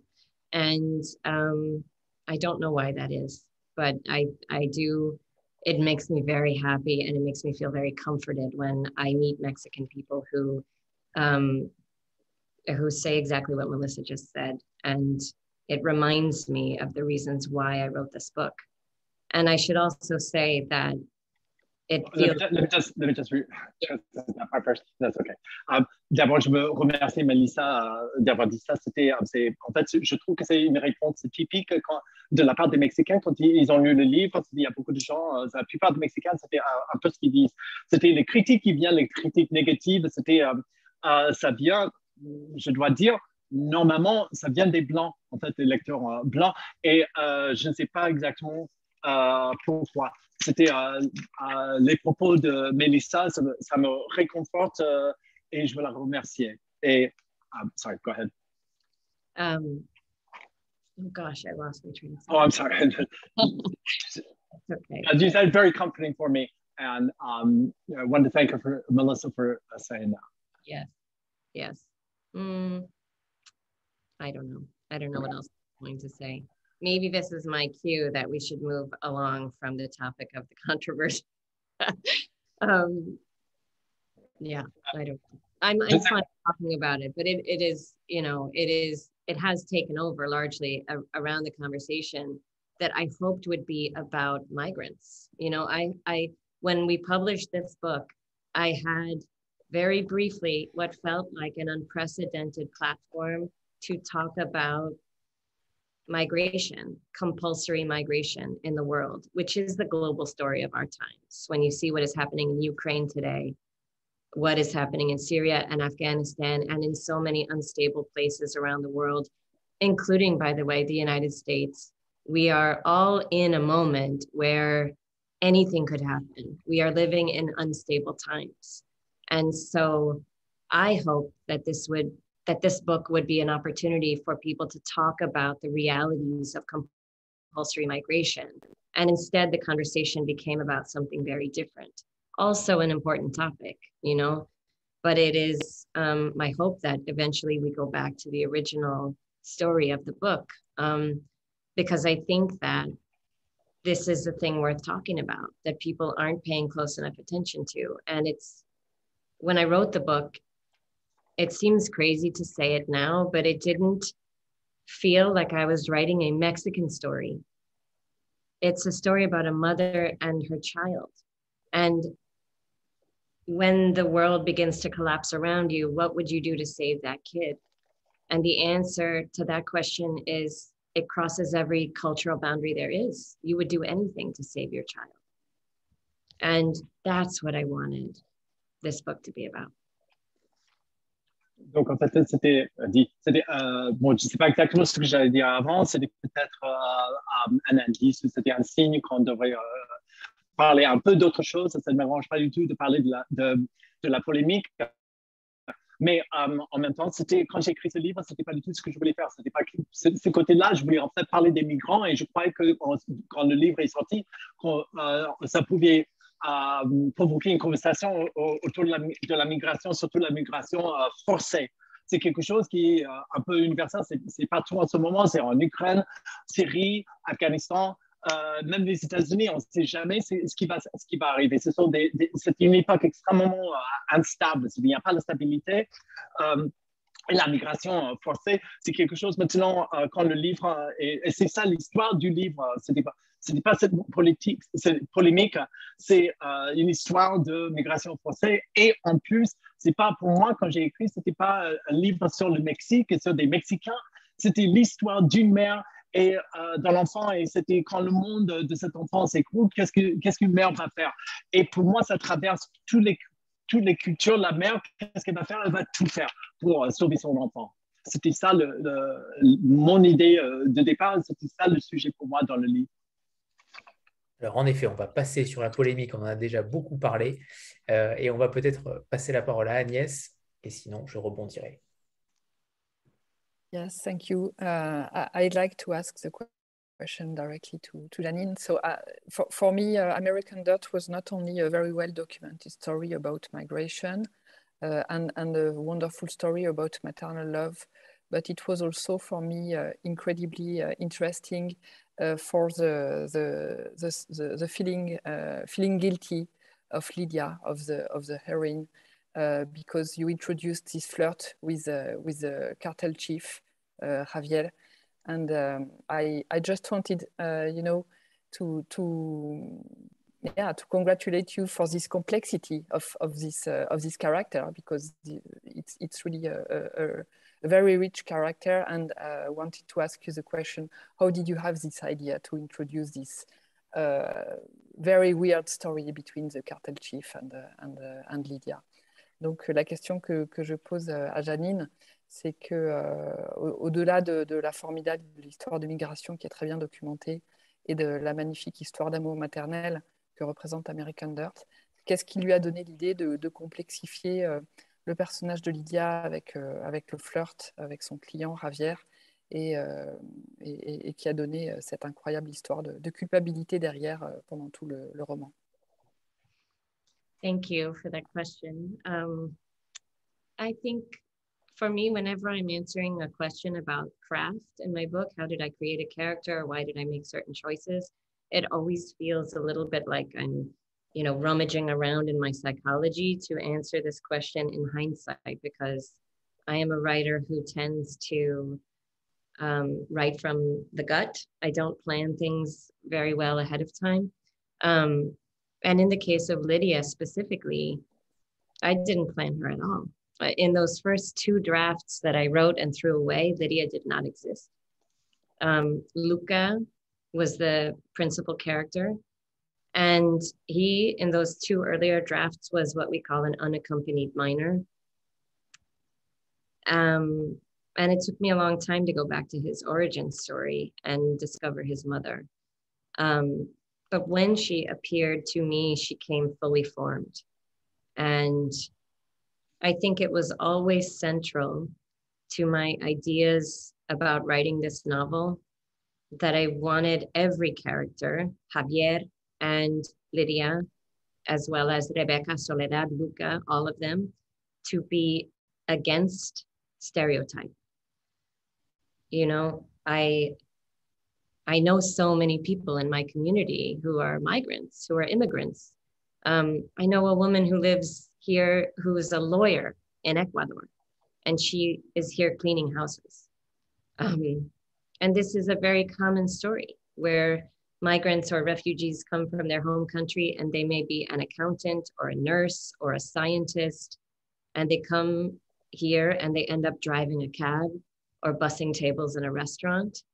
And I don't know why that is. But I do, it makes me very happy, and it makes me feel very comforted when I meet Mexican people who say exactly what Melissa just said. And it reminds me of the reasons why I wrote this book. And I should also say that it feels... Let me just that part first. That's okay. D'abord, je veux remercier Melissa d'avoir dit ça. En fait, je trouve que c'est une réponse typique de la part des Mexicains quand ils ont lu le livre. Il y a beaucoup de gens, la plupart des Mexicains, c'était un peu ce qu'ils disent. C'était les critiques qui viennent, les critiques négatives. Ça vient, je dois dire, normalement, ça vient des Blancs, en fait, des lecteurs blancs. Et je ne sais pas exactement pourquoi. C'était les propos de Melissa, ça me réconforte et je veux la remercier. Et, sorry, go ahead. Oh gosh, I lost my train of thought. Oh, I'm sorry. It's okay. You said very comforting for me, and I want to thank her Melissa for saying that. Yes, yes. I don't know what else I'm going to say. Maybe this is my cue that we should move along from the topic of the controversy. Yeah, I don't know. I'm fine talking about it, but it is, it has taken over largely around the conversation that I hoped would be about migrants. When we published this book, I had very briefly what felt like an unprecedented platform to talk about migration, compulsory migration in the world, which is the global story of our times. When you see what is happening in Ukraine today, what is happening in Syria and Afghanistan, and in so many unstable places around the world, including, by the way, the United States, we are all in a moment where anything could happen. We are living in unstable times. And so I hope that this book would be an opportunity for people to talk about the realities of compulsory migration. And instead, the conversation became about something very different. Also an important topic, but it is my hope that eventually we go back to the original story of the book, because I think that this is a thing worth talking about that people aren't paying close enough attention to. And when I wrote the book, it seems crazy to say it now, but it didn't feel like I was writing a Mexican story. It's a story about a mother and her child. And when the world begins to collapse around you, what would you do to save that kid? And the answer to that question is, it crosses every cultural boundary there is. You would do anything to save your child. And that's what I wanted this book to be about. Donc, en fait, c'était bon, je ne sais pas exactement ce que j'allais dire avant, c'était peut-être un indice, c'était un signe qu'on devrait parler un peu d'autre chose. Ça ne m'arrange pas du tout de parler de la polémique. Mais en même temps, quand j'ai écrit ce livre, ce n'était pas du tout ce que je voulais faire. C'était pas ce côté-là, je voulais en fait parler des migrants et je croyais que quand le livre est sorti, ça pouvait provoquer une conversation autour de la migration, surtout la migration forcée. C'est quelque chose qui est un peu universel, c'est partout en ce moment, c'est en Ukraine, Syrie, Afghanistan, même les États-Unis, on ne sait jamais ce qui va arriver. C'est une époque extrêmement instable, il n'y a pas de stabilité. Et la migration forcée, c'est quelque chose maintenant, quand le livre, et c'est ça l'histoire du livre, ce n'est pas cette polémique, c'est une histoire de migration forcée. Et en plus, c'est pas pour moi, quand j'ai écrit, c'était pas un livre sur le Mexique et sur des Mexicains, c'était l'histoire d'une mère et dans l'enfant, et c'était quand le monde de cet enfant s'écroule, qu'est-ce qu'une mère va faire? Et pour moi, ça traverse toutes les cultures. La mère, qu'est-ce qu'elle va faire? Elle va tout faire pour sauver son enfant. C'était ça mon idée de départ, c'était ça le sujet pour moi dans le livre. Alors en effet, on va passer sur la polémique, on en a déjà beaucoup parlé, et on va peut-être passer la parole à Agnès, et sinon je rebondirai. Yes, thank you. I'd like to ask the question directly to Jeanine. So for me, American Dirt was not only a very well-documented story about migration and a wonderful story about maternal love, but it was also for me incredibly interesting for the feeling guilty of Lydia, of the heroine, because you introduced this flirt with the cartel chief, Javier, and I just wanted, to yeah, to congratulate you for this complexity of this character, because it's really a very rich character. And wanted to ask you the question: how did you have this idea to introduce this very weird story between the cartel chief and Lydia? Donc la question que je pose à Jeanine, c'est que au-delà de la formidable histoire de migration qui est très bien documentée et de la magnifique histoire d'amour maternel que représente American Dirt, qu'est-ce qui lui a donné l'idée de complexifier le personnage de Lydia avec le flirt avec son client Javier et qui a donné cette incroyable histoire de culpabilité derrière pendant tout le roman? Thank you for that question. I think for me, whenever I'm answering a question about craft in my book, how did I create a character, or why did I make certain choices, it always feels a little bit like I'm, you know, rummaging around in my psychology to answer this question in hindsight, because I am a writer who tends to write from the gut. I don't plan things very well ahead of time. And in the case of Lydia specifically, I didn't plan her at all. In those first 2 drafts that I wrote and threw away, Lydia did not exist. Luca was the principal character, and he, in those 2 earlier drafts, was what we call an unaccompanied minor. And it took me a long time to go back to his origin story and discover his mother. But when she appeared to me, she came fully formed. And I think it was always central to my ideas about writing this novel that I wanted every character, Javier and Lydia, as well as Rebecca, Soledad, Luca, all of them, to be against stereotype. You know, I know so many people in my community who are migrants, who are immigrants. I know a woman who lives here who is a lawyer in Ecuador, and she is here cleaning houses. And this is a very common story where migrants or refugees come from their home country, and they may be an accountant or a nurse or a scientist, and they come here and they end up driving a cab or bussing tables in a restaurant.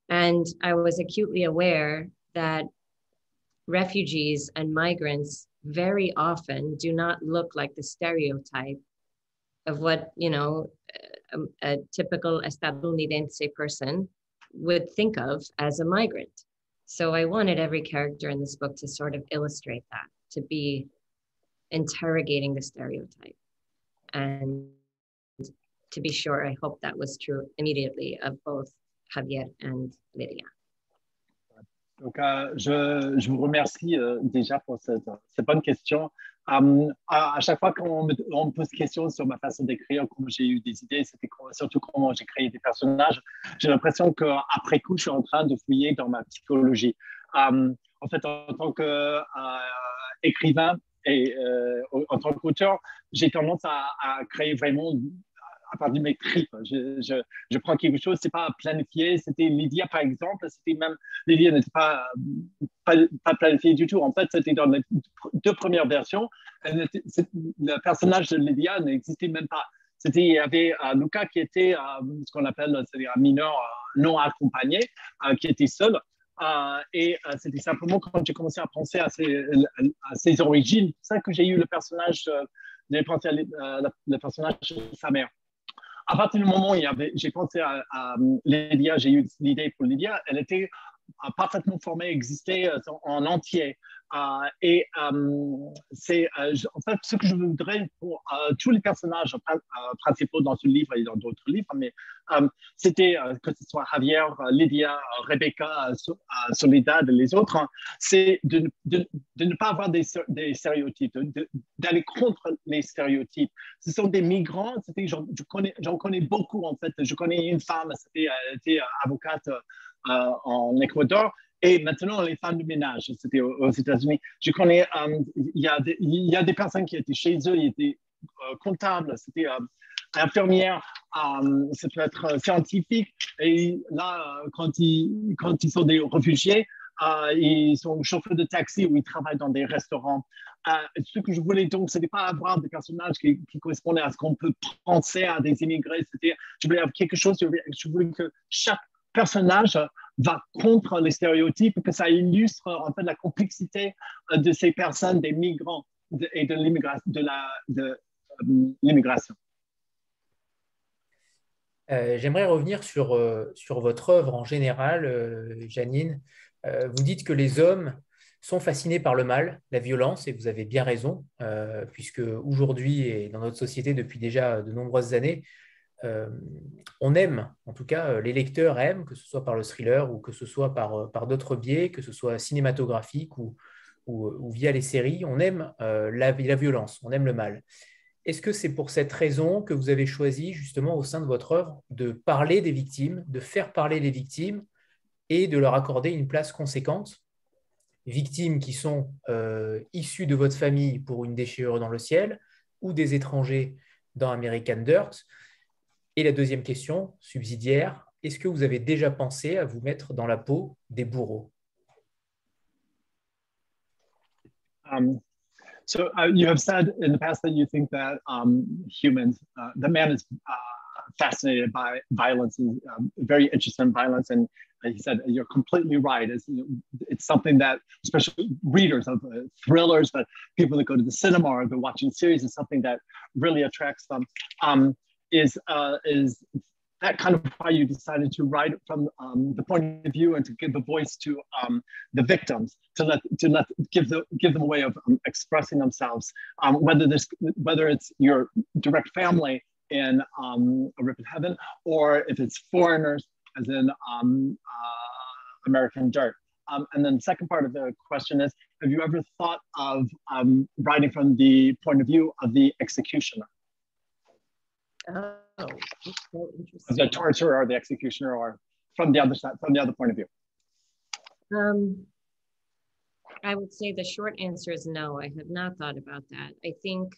And I was acutely aware that refugees and migrants very often do not look like the stereotype of what, you know, a typical estadounidense person would think of as a migrant. So I wanted every character in this book to sort of illustrate that, to be interrogating the stereotype. And to be sure, I hope that was true immediately of both Javier and Lydia. Donc, je vous remercie déjà pour cette bonne question. À chaque fois qu'on me pose des questions sur ma façon d'écrire, comment j'ai eu des idées, c'était surtout comment j'ai créé des personnages, j'ai l'impression qu'après coup, je suis en train de fouiller dans ma psychologie. En fait, en tant qu'écrivain et en tant qu'auteur, j'ai tendance à créer vraiment à partir de mes tripes. Je prends quelque chose, c'est pas planifié. C'était Lydia, par exemple. Lydia n'était pas planifié du tout. En fait, c'était dans les 2 premières versions. Le personnage de Lydia n'existait même pas. Il y avait Luca qui était ce qu'on appelle un mineur non accompagné, qui était seul. Et c'était simplement quand j'ai commencé à penser à ses origines, c'est ça que j'ai eu le personnage, le personnage de sa mère. À partir du moment où j'ai pensé à Lydia, j'ai eu l'idée pour Lydia, elle était parfaitement formée, existait en entier. Et c'est en fait ce que je voudrais pour tous les personnages principaux dans ce livre et dans d'autres livres, mais c'était que ce soit Javier, Lydia, Rebecca, Soledad et les autres, c'est de ne pas avoir des stéréotypes, d'aller contre les stéréotypes. Ce sont des migrants, j'en connais beaucoup en fait. Je connais une femme, elle était avocate en Équateur. Et maintenant, les femmes de ménage, c'était aux États-Unis. Je connais, il y a des personnes qui étaient chez eux, ils étaient comptables, c'était infirmières, ça peut être scientifique. Et là, quand ils sont des réfugiés, ils sont chauffeurs de taxi ou ils travaillent dans des restaurants. Ce que je voulais donc, ce n'était pas avoir des personnages qui correspondaient à ce qu'on peut penser à des immigrés. Je voulais avoir quelque chose, je voulais que chaque personnage va contre les stéréotypes, que ça illustre en fait la complexité de ces personnes, des migrants et de l'immigration. J'aimerais revenir sur votre œuvre en général, Jeanine. Vous dites que les hommes sont fascinés par le mal, la violence, et vous avez bien raison, puisque aujourd'hui et dans notre société depuis déjà de nombreuses années, on aime, en tout cas les lecteurs aiment, que ce soit par le thriller ou que ce soit par d'autres biais, que ce soit cinématographique ou via les séries, on aime la violence, on aime le mal. Est-ce que c'est pour cette raison que vous avez choisi justement au sein de votre œuvre de parler des victimes, de faire parler les victimes et de leur accorder une place conséquente? Victimes qui sont issues de votre famille pour une déchirure dans le ciel ou des étrangers dans American Dirt. Et la deuxième question, subsidiaire, est-ce que vous avez déjà pensé à vous mettre dans la peau des bourreaux? So you have said in the past that you think that humans, that man is fascinated by violence, and very interested in violence. And he said, you're completely right. It's something that, especially readers of thrillers, but people that go to the cinema or they're watching series, is something that really attracts them. Is that kind of why you decided to write from the point of view and to give a voice to the victims, to give them a way of expressing themselves, whether it's your direct family in A Rip in Heaven, or if it's foreigners, as in American Dirt. And then the second part of the question is, have you ever thought of writing from the point of view of the executioner? Oh, that's so interesting. The torturer or the executioner, or from the other side, from the other point of view? I would say the short answer is no. I have not thought about that. I think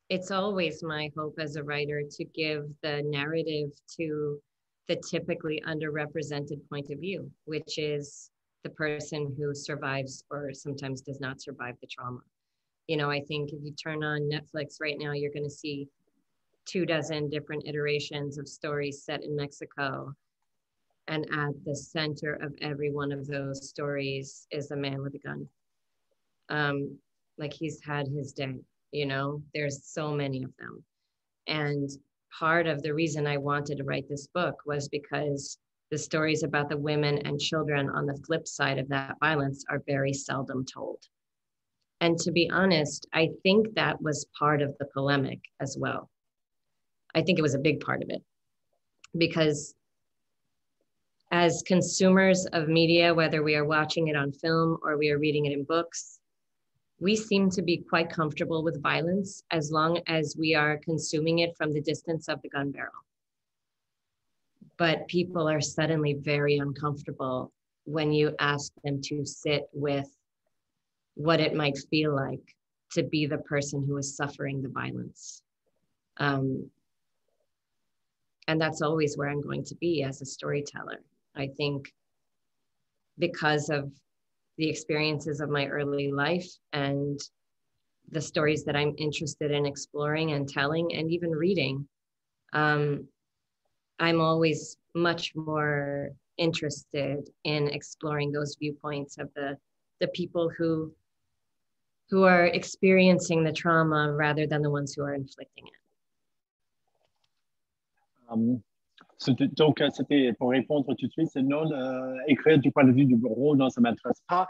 it's always my hope as a writer to give the narrative to the typically underrepresented point of view, which is the person who survives or sometimes does not survive the trauma. You know, I think if you turn on Netflix right now, you're going to see 24 different iterations of stories set in Mexico. And at the center of every one of those stories is a man with a gun. Like he's had his day, you know, there's so many of them. And part of the reason I wanted to write this book was because the stories about the women and children on the flip side of that violence are very seldom told. And to be honest, I think that was part of the polemic as well. I think it was a big part of it, because as consumers of media, whether we are watching it on film or we are reading it in books, we seem to be quite comfortable with violence as long as we are consuming it from the distance of the gun barrel. But people are suddenly very uncomfortable when you ask them to sit with what it might feel like to be the person who is suffering the violence. And that's always where I'm going to be as a storyteller. I think because of the experiences of my early life and the stories that I'm interested in exploring and telling and even reading, I'm always much more interested in exploring those viewpoints of the people who are experiencing the trauma rather than the ones who are inflicting it. Donc, c'était pour répondre tout de suite, c'est non, écrire du point de vue du bourreau, non, ça ne m'intéresse pas.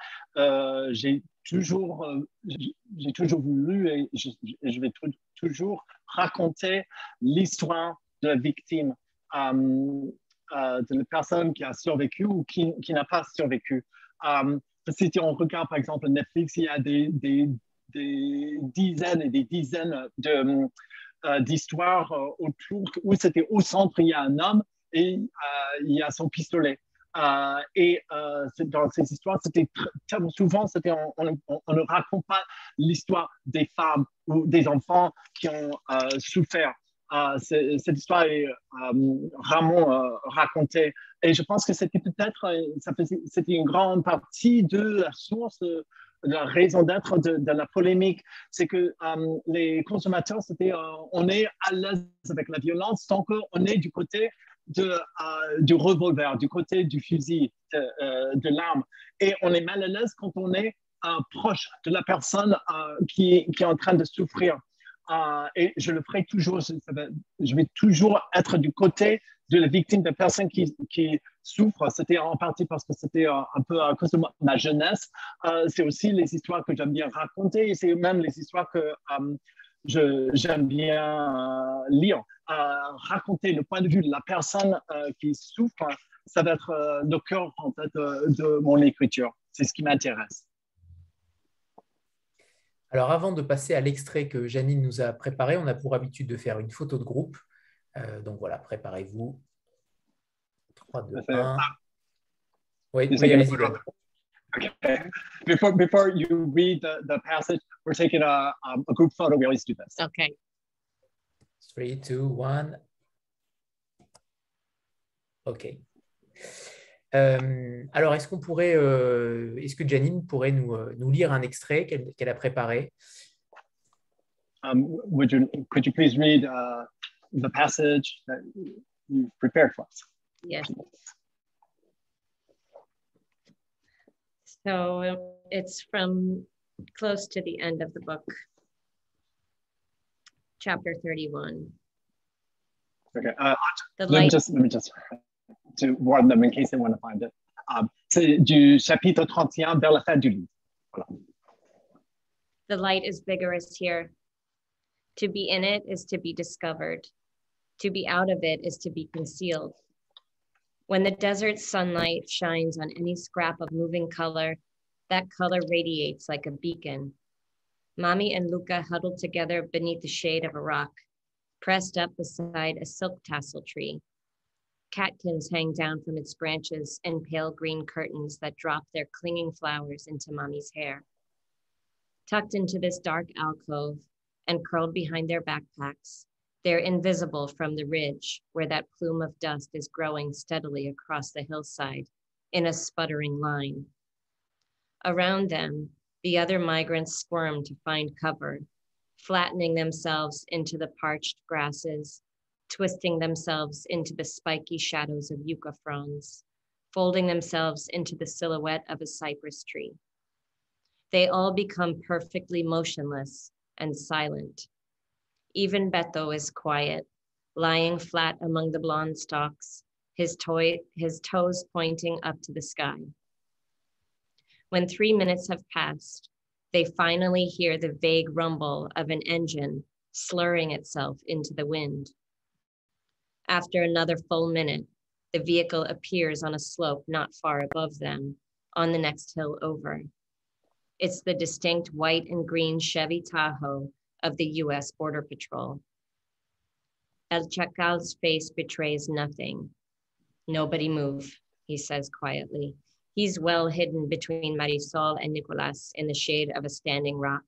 J'ai toujours voulu et je vais toujours raconter l'histoire de la victime, de la personne qui a survécu ou qui n'a pas survécu. Si on regarde par exemple Netflix, il y a des dizaines et des dizaines d'histoires autour où c'était au centre, il y a un homme et il y a son pistolet. Et dans ces histoires, c'était souvent, on ne raconte pas l'histoire des femmes ou des enfants qui ont souffert. Cette histoire est rarement racontée. Et je pense que c'était peut-être, c'était une grande partie de la source, de la raison d'être de la polémique. C'est que les consommateurs, on est à l'aise avec la violence tant qu'on est du côté du revolver, du côté du fusil, de l'arme. Et on est mal à l'aise quand on est proche de la personne qui est en train de souffrir. Et je le ferai toujours, je vais toujours être du côté de la victime, de personnes qui souffrent. C'était en partie parce que c'était un peu à cause de ma jeunesse. C'est aussi les histoires que j'aime bien raconter et c'est même les histoires que j'aime bien lire. Raconter le point de vue de la personne qui souffre, ça va être le cœur en fait, de mon écriture. C'est ce qui m'intéresse. Alors, avant de passer à l'extrait que Jeanine nous a préparé, on a pour habitude de faire une photo de groupe. Donc voilà, préparez-vous. 3, 2, 1. Oui, allez-y. Okay. Before you read the passage, we're taking a group photo. We always do this. Okay. 3, 2, 1. OK. Alors, est-ce que Jeanine pourrait nous lire un extrait qu'elle a préparé? Could you please read the passage that you prepared for us? Yes. So it's from close to the end of the book, chapter 31. Okay. Let me just to warn them in case they want to find it. C'est du chapitre 31 vers la fin du livre. Voilà. The light is vigorous here. To be in it is to be discovered. To be out of it is to be concealed. When the desert sunlight shines on any scrap of moving color, that color radiates like a beacon. Mommy and Luca huddled together beneath the shade of a rock, pressed up beside a silk tassel tree. Catkins hang down from its branches and pale green curtains that drop their clinging flowers into Mommy's hair. Tucked into this dark alcove and curled behind their backpacks, they're invisible from the ridge where that plume of dust is growing steadily across the hillside in a sputtering line. Around them, the other migrants squirm to find cover, flattening themselves into the parched grasses, twisting themselves into the spiky shadows of yucca fronds, folding themselves into the silhouette of a cypress tree. They all become perfectly motionless and silent. Even Beto is quiet, lying flat among the blonde stalks, his toes pointing up to the sky. When 3 minutes have passed, they finally hear the vague rumble of an engine slurring itself into the wind. After another full minute, the vehicle appears on a slope not far above them, on the next hill over. It's the distinct white and green Chevy Tahoe of the US Border Patrol. El Chacal's face betrays nothing. Nobody move, he says quietly. He's well hidden between Marisol and Nicolas in the shade of a standing rock.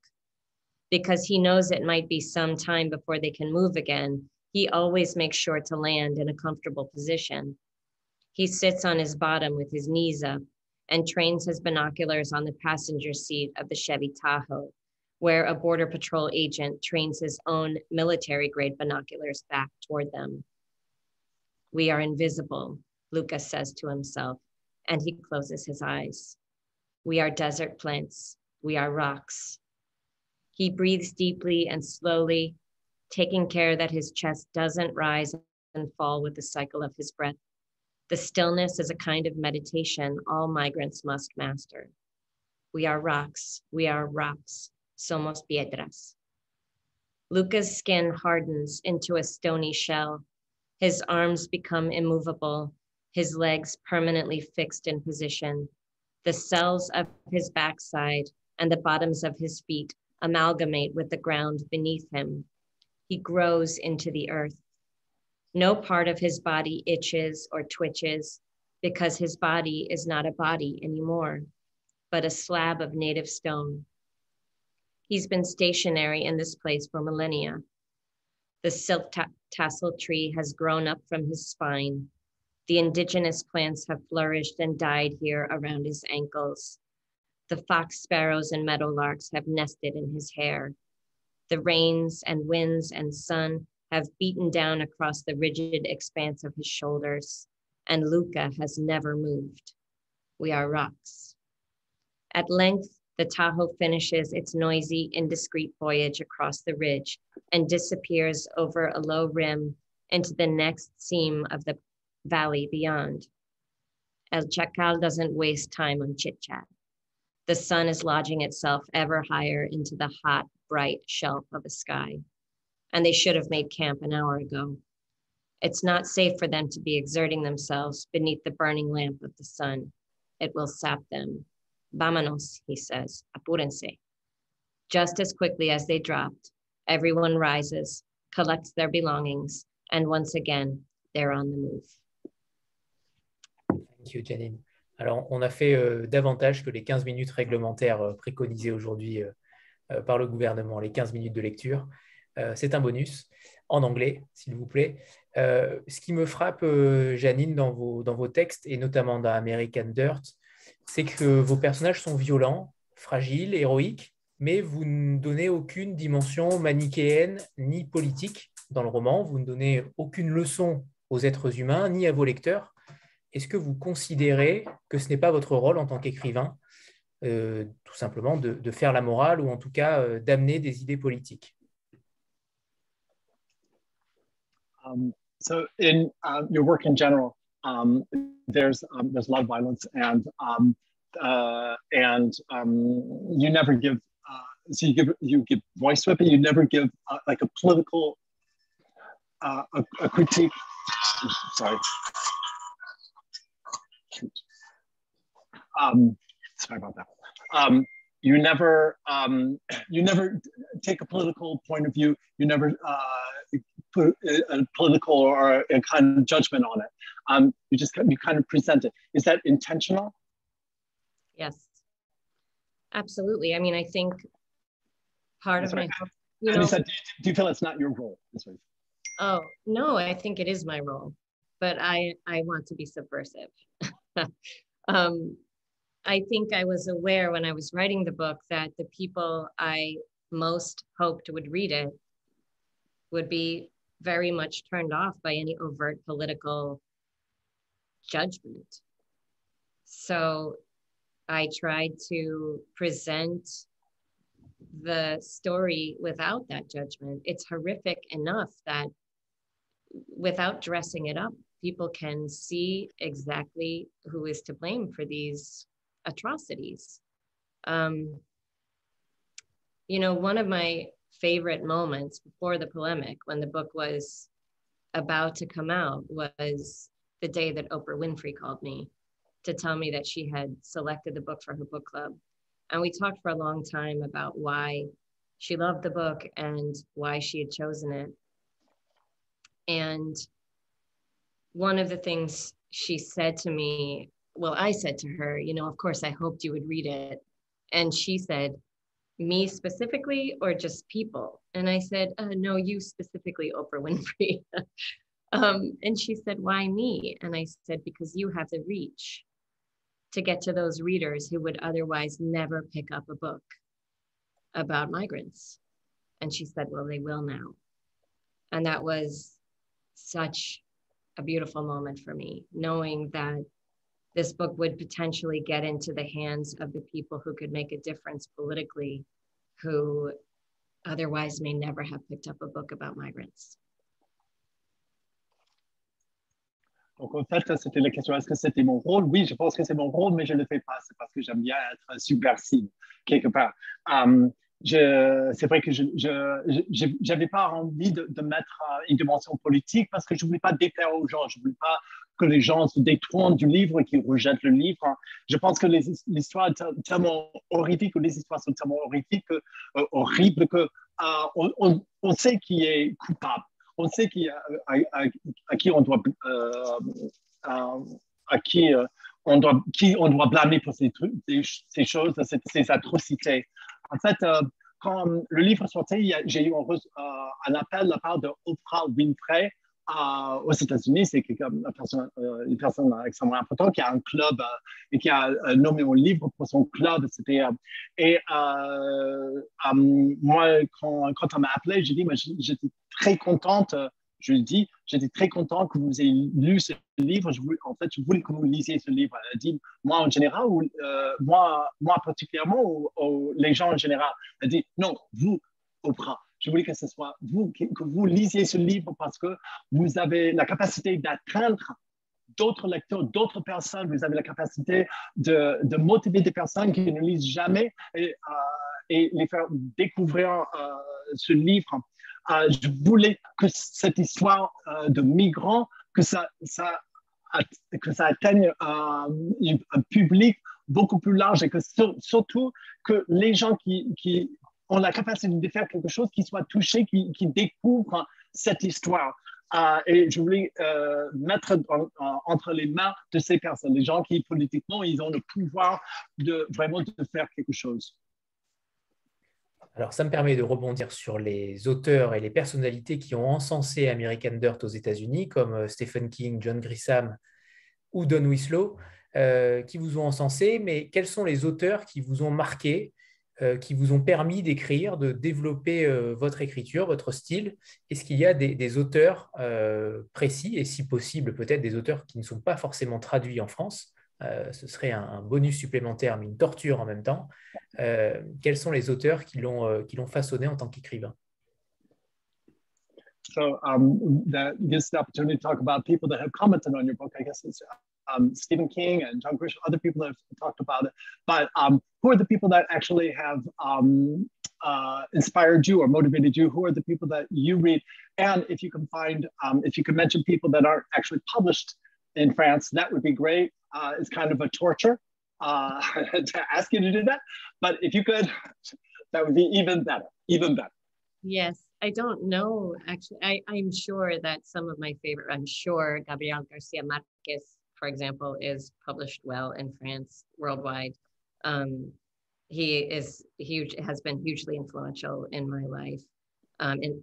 Because he knows it might be some time before they can move again, he always makes sure to land in a comfortable position. He sits on his bottom with his knees up and trains his binoculars on the passenger seat of the Chevy Tahoe, where a Border Patrol agent trains his own military-grade binoculars back toward them. We are invisible, Lucas says to himself, and he closes his eyes. We are desert plants. We are rocks. He breathes deeply and slowly, taking care that his chest doesn't rise and fall with the cycle of his breath. The stillness is a kind of meditation all migrants must master. We are rocks. We are rocks. Somos piedras. Luca's skin hardens into a stony shell. His arms become immovable, his legs permanently fixed in position. The cells of his backside and the bottoms of his feet amalgamate with the ground beneath him. He grows into the earth. No part of his body itches or twitches because his body is not a body anymore, but a slab of native stone. He's been stationary in this place for millennia. The silk tassel tree has grown up from his spine. The indigenous plants have flourished and died here around his ankles. The fox sparrows and meadowlarks have nested in his hair. The rains and winds and sun have beaten down across the rigid expanse of his shoulders, and Luca has never moved. We are rocks. At length, the Tahoe finishes its noisy, indiscreet voyage across the ridge and disappears over a low rim into the next seam of the valley beyond. El Chacal doesn't waste time on chit-chat. The sun is lodging itself ever higher into the hot, bright shelf of the sky, and they should have made camp an hour ago. It's not safe for them to be exerting themselves beneath the burning lamp of the sun. It will sap them. Vámonos, he says, apúrense. Just as quickly as they dropped, everyone rises, collects their belongings, and once again, they're on the move. Thank you, Jeanine. Alors, on a fait davantage que les 15 minutes réglementaires préconisées aujourd'hui par le gouvernement, les 15 minutes de lecture. C'est un bonus en anglais, s'il vous plaît. Ce qui me frappe, Jeanine, dans vos textes, et notamment dans American Dirt, c'est que vos personnages sont violents, fragiles, héroïques, mais vous ne donnez aucune dimension manichéenne ni politique dans le roman. Vous ne donnez aucune leçon aux êtres humains, ni à vos lecteurs. Est-ce que vous considérez que ce n'est pas votre rôle en tant qu'écrivain, tout simplement, de faire la morale ou en tout cas d'amener des idées politiques? So in your work in general, there's a lot of violence, and you never give. So you give voice to it, but you never give like a political a critique. Sorry. Sorry about that. You never take a political point of view. You never put a political or a kind of judgment on it. You kind of present it. Is that intentional? Yes, absolutely. I mean, I think part of my, do you feel it's not your role? Oh no, I think it is my role, but I want to be subversive. I think I was aware when I was writing the book that the people I most hoped would read it would be very much turned off by any overt political judgment. So I tried to present the story without that judgment. It's horrific enough that without dressing it up, people can see exactly who is to blame for these atrocities. You know, one of my favorite moments before the polemic, when the book was about to come out, was the day that Oprah Winfrey called me to tell me that she had selected the book for her book club. And we talked for a long time about why she loved the book and why she had chosen it. And one of the things she said to me, well, I said to her, you know, of course, I hoped you would read it. And she said, me specifically or just people? And I said, no, you specifically, Oprah Winfrey. And she said, why me? And I said, because you have the reach to get to those readers who would otherwise never pick up a book about migrants. And she said, well, they will now. And that was such a beautiful moment for me, knowing that this book would potentially get into the hands of the people who could make a difference politically, who otherwise may never have picked up a book about migrants. Donc, en fait, c'était la question, est-ce que c'était mon rôle? Oui, je pense que c'est mon rôle, mais je ne le fais pas. C'est parce que j'aime bien être subversive, quelque part. C'est vrai que je n'avais pas envie de mettre une dimension politique parce que je ne voulais pas déplaire aux gens. Je ne voulais pas que les gens se détournent du livre, qu'ils rejettent le livre. Je pense que l'histoire est tellement horrifique, ou les histoires sont tellement horrifiques, horribles, qu'on sait qui est coupable. On sait à qui on doit blâmer pour ces choses, ces atrocités. En fait, quand le livre est sorti, j'ai eu un appel de la part de Oprah Winfrey aux États-Unis. C'est une personne extrêmement importante qui a un club et qui a nommé mon livre pour son club. Moi, quand on m'a appelé, j'ai dit, moi, j'étais très contente. Je lui dis, j'étais très content que vous ayez lu ce livre. Je voulais que vous lisiez ce livre. Elle a dit, moi en général, ou moi particulièrement, ou les gens en général. Elle a dit, non, vous, Oprah, je voulais que ce soit vous, que vous lisiez ce livre parce que vous avez la capacité d'atteindre d'autres lecteurs, d'autres personnes. Vous avez la capacité de motiver des personnes qui ne lisent jamais et les faire découvrir ce livre. Je voulais que cette histoire de migrants, que ça atteigne un public beaucoup plus large et que surtout que les gens qui ont la capacité de faire quelque chose, qui soient touchés, qui découvrent cette histoire. Et je voulais mettre entre les mains de ces personnes, les gens qui politiquement, ils ont le pouvoir de vraiment de faire quelque chose. Alors, ça me permet de rebondir sur les auteurs et les personnalités qui ont encensé American Dirt aux États-Unis, comme Stephen King, John Grisham ou Don Winslow, qui vous ont encensé. Mais quels sont les auteurs qui vous ont marqué, qui vous ont permis d'écrire, de développer votre écriture, votre style? Est-ce qu'il y a des auteurs précis, et si possible, peut-être des auteurs qui ne sont pas forcément traduits en France? Ce serait un bonus supplémentaire, mais une torture en même temps. Quels sont les auteurs qui l'ont façonné en tant qu'écrivain? So that gives the opportunity to talk about people that have commented on your book. I guess it's Stephen King and John Grisham, other people that have talked about it. But who are the people that actually have inspired you or motivated you? Who are the people that you read? And if you can mention people that aren't actually published in France, that would be great. It's kind of a torture to ask you to do that. But if you could, that would be even better, even better. Yes, I don't know, actually. I'm sure that some of my favorite, I'm sure Gabriel Garcia Marquez, for example, is published well in France, worldwide. He is huge, has been hugely influential in my life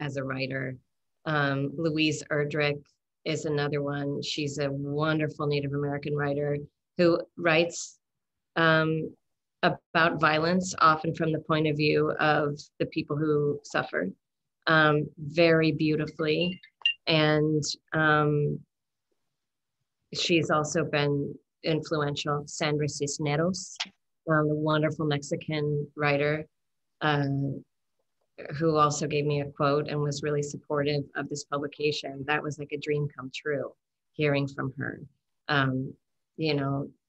as a writer. Louise Erdrich is another one. She's a wonderful Native American writer who writes about violence, often from the point of view of the people who suffered, very beautifully. And she's also been influential. Sandra Cisneros, a wonderful Mexican writer, who also gave me a quote and was really supportive of this publication. That was like a dream come true, hearing from her.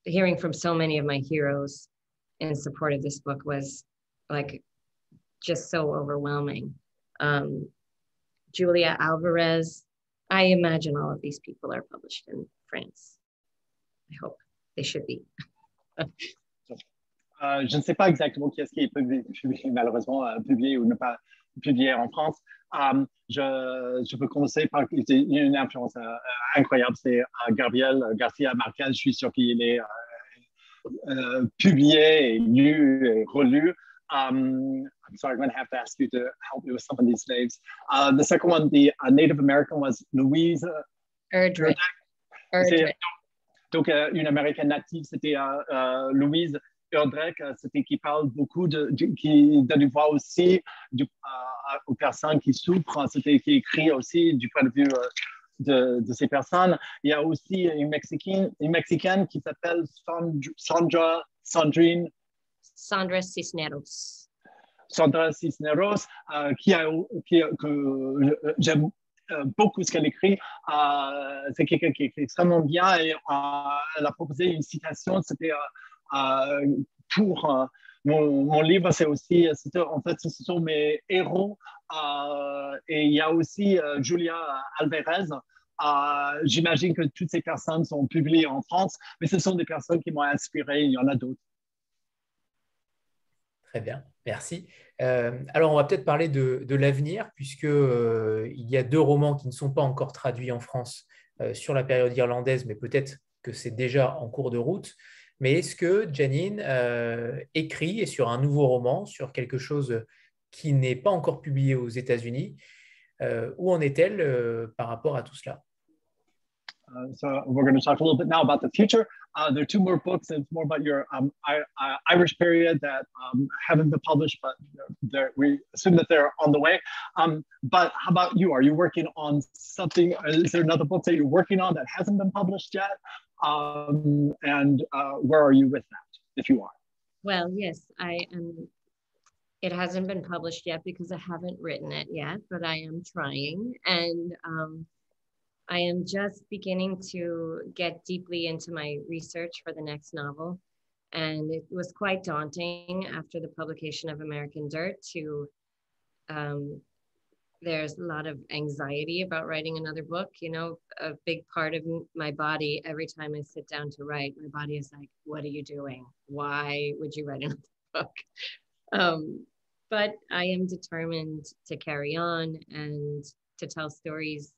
Hearing from so many of my heroes in support of this book was like just so overwhelming. Julia Alvarez, I imagine all of these people are published in France. I hope they should be. Je ne sais pas exactement qui est-ce qui est publié, malheureusement publié ou ne pas publié en France. Je peux commencer par une influence incroyable, c'est Gabriel Garcia Marquez. Je suis sûr qu'il est publié et lu et relu. I'm sorry, I'm going to have to ask you to help me with some of these names. The second one, the Native American, was Louise Erdrich. Donc, une Américaine native, c'était Louise Erdrich, c'était qui parle beaucoup qui donne une voix aussi aux personnes qui souffrent, c'était qui écrit aussi du point de vue de ces personnes. Il y a aussi une Mexicaine qui s'appelle Sandra Cisneros. Sandra Cisneros, que j'aime beaucoup ce qu'elle écrit. C'est quelqu'un qui écrit extrêmement bien et elle a proposé une citation. C'était pour mon livre, en fait, ce sont mes héros. Et il y a aussi Julia Alvarez. J'imagine que toutes ces personnes sont publiées en France, mais ce sont des personnes qui m'ont inspiré. Il y en a d'autres. Très bien, merci. Alors, on va peut-être parler de l'avenir, puisqu'il y a 2 romans qui ne sont pas encore traduits en France sur la période irlandaise, mais peut-être que c'est déjà en cours de route. Mais est-ce que Jeanine écrit sur un nouveau roman, sur quelque chose qui n'est pas encore publié aux États-Unis. Où en est-elle par rapport à tout cela? So we're going to talk a little bit now about the future. There are two more books, and it's more about your Irish period that haven't been published, but we assume that they're on the way. But how about you? Are you working on something? Is there another book that you're working on that hasn't been published yet? And where are you with that, if you are? Well, yes, I am. It hasn't been published yet because I haven't written it yet, but I am trying. And I am just beginning to get deeply into my research for the next novel. And it was quite daunting after the publication of American Dirt to, there's a lot of anxiety about writing another book. You know, a big part of my body, every time I sit down to write, my body is like, what are you doing? Why would you write another book? But I am determined to carry on and to tell stories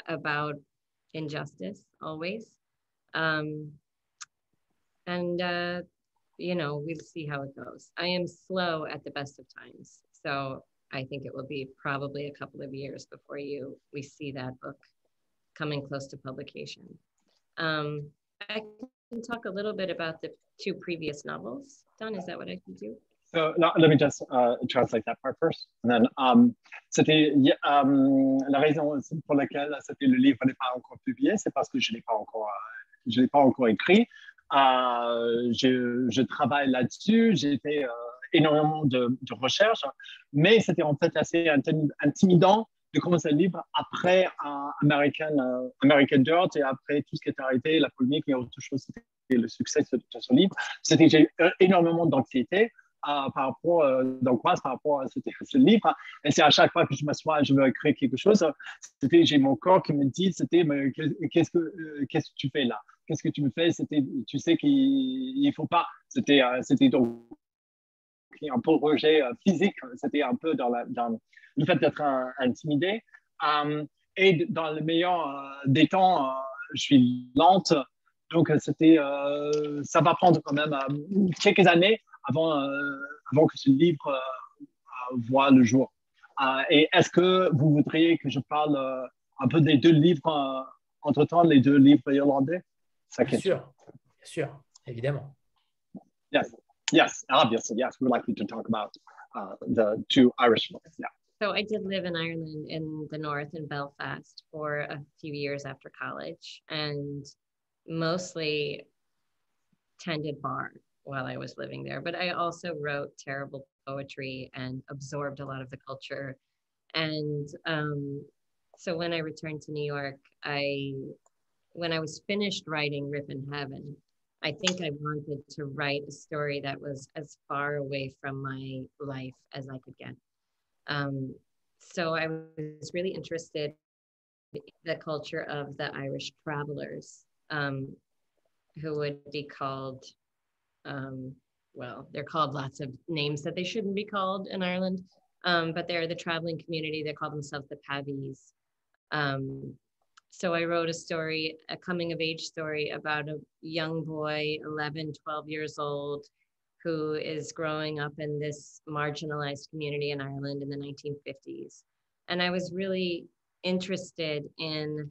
about injustice always. You know, we'll see how it goes. I am slow at the best of times. So I think it will be probably a couple of years before we see that book coming close to publication. I can talk a little bit about the two previous novels. Don, is that what I can do? So let me just translate that part first. And then, c'était la raison pour laquelle c'était le livre n'est pas encore publié, c'est parce que je l'ai pas encore écrit. Je travaille là-dessus. J'ai fait énormément de recherches, mais c'était en fait assez intimidant de commencer le livre après American Dirt et après tout ce qui est arrêté, la polémique et autre chose, c'était le succès de ce livre. J'ai eu énormément d'anxiété. Par rapport d'angoisse par rapport à ce livre, et c'est à chaque fois que je m'assois, je veux écrire quelque chose, j'ai mon corps qui me dit, mais qu'est-ce que tu fais là, qu'est-ce que tu me fais, tu sais qu'il faut pas, c'était donc un peu rejet physique, c'était un peu dans le fait d'être intimidé, et dans le meilleur des temps, je suis lente, donc ça va prendre quand même quelques années avant que ce livre voit le jour. Et est-ce que vous voudriez que je parle un peu des deux livres, entre-temps, les deux livres irlandais? Bien sûr, évidemment. Yes, obviously, yes. We'd like you to talk about the two Irish books, yeah. So I did live in Ireland in the north in Belfast for a few years after college and mostly tended bar while I was living there. But I also wrote terrible poetry and absorbed a lot of the culture. And so when I returned to New York, when I was finished writing Rip in Heaven, I think I wanted to write a story that was as far away from my life as I could get. So I was really interested in the culture of the Irish travelers, who would be called, well, they're called lots of names that they shouldn't be called in Ireland, but they're the traveling community. They call themselves the Pavies. So I wrote a story, a coming of age story about a young boy, 11, 12 years old, who is growing up in this marginalized community in Ireland in the 1950s. And I was really interested in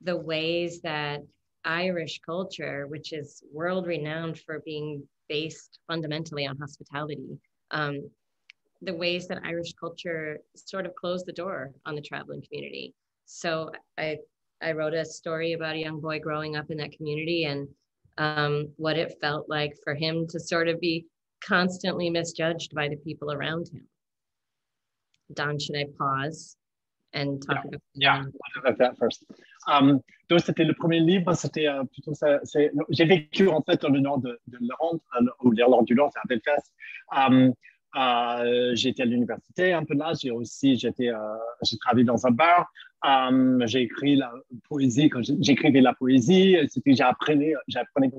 the ways that Irish culture, which is world renowned for being based fundamentally on hospitality, the ways that Irish culture sort of closed the door on the traveling community. So I wrote a story about a young boy growing up in that community and what it felt like for him to sort of be constantly misjudged by the people around him. Don, should I pause and talk about that? Yeah, I'll do that first. Donc, c'était le premier livre, c'était plutôt ça. J'ai vécu en fait dans le nord de l'Irlande, ou l'Irlande du Nord, c'est à Belfast. J'ai été à l'université un peu là, j'ai travaillé dans un bar, j'ai écrit la poésie, quand j'écrivais la poésie, j'apprenais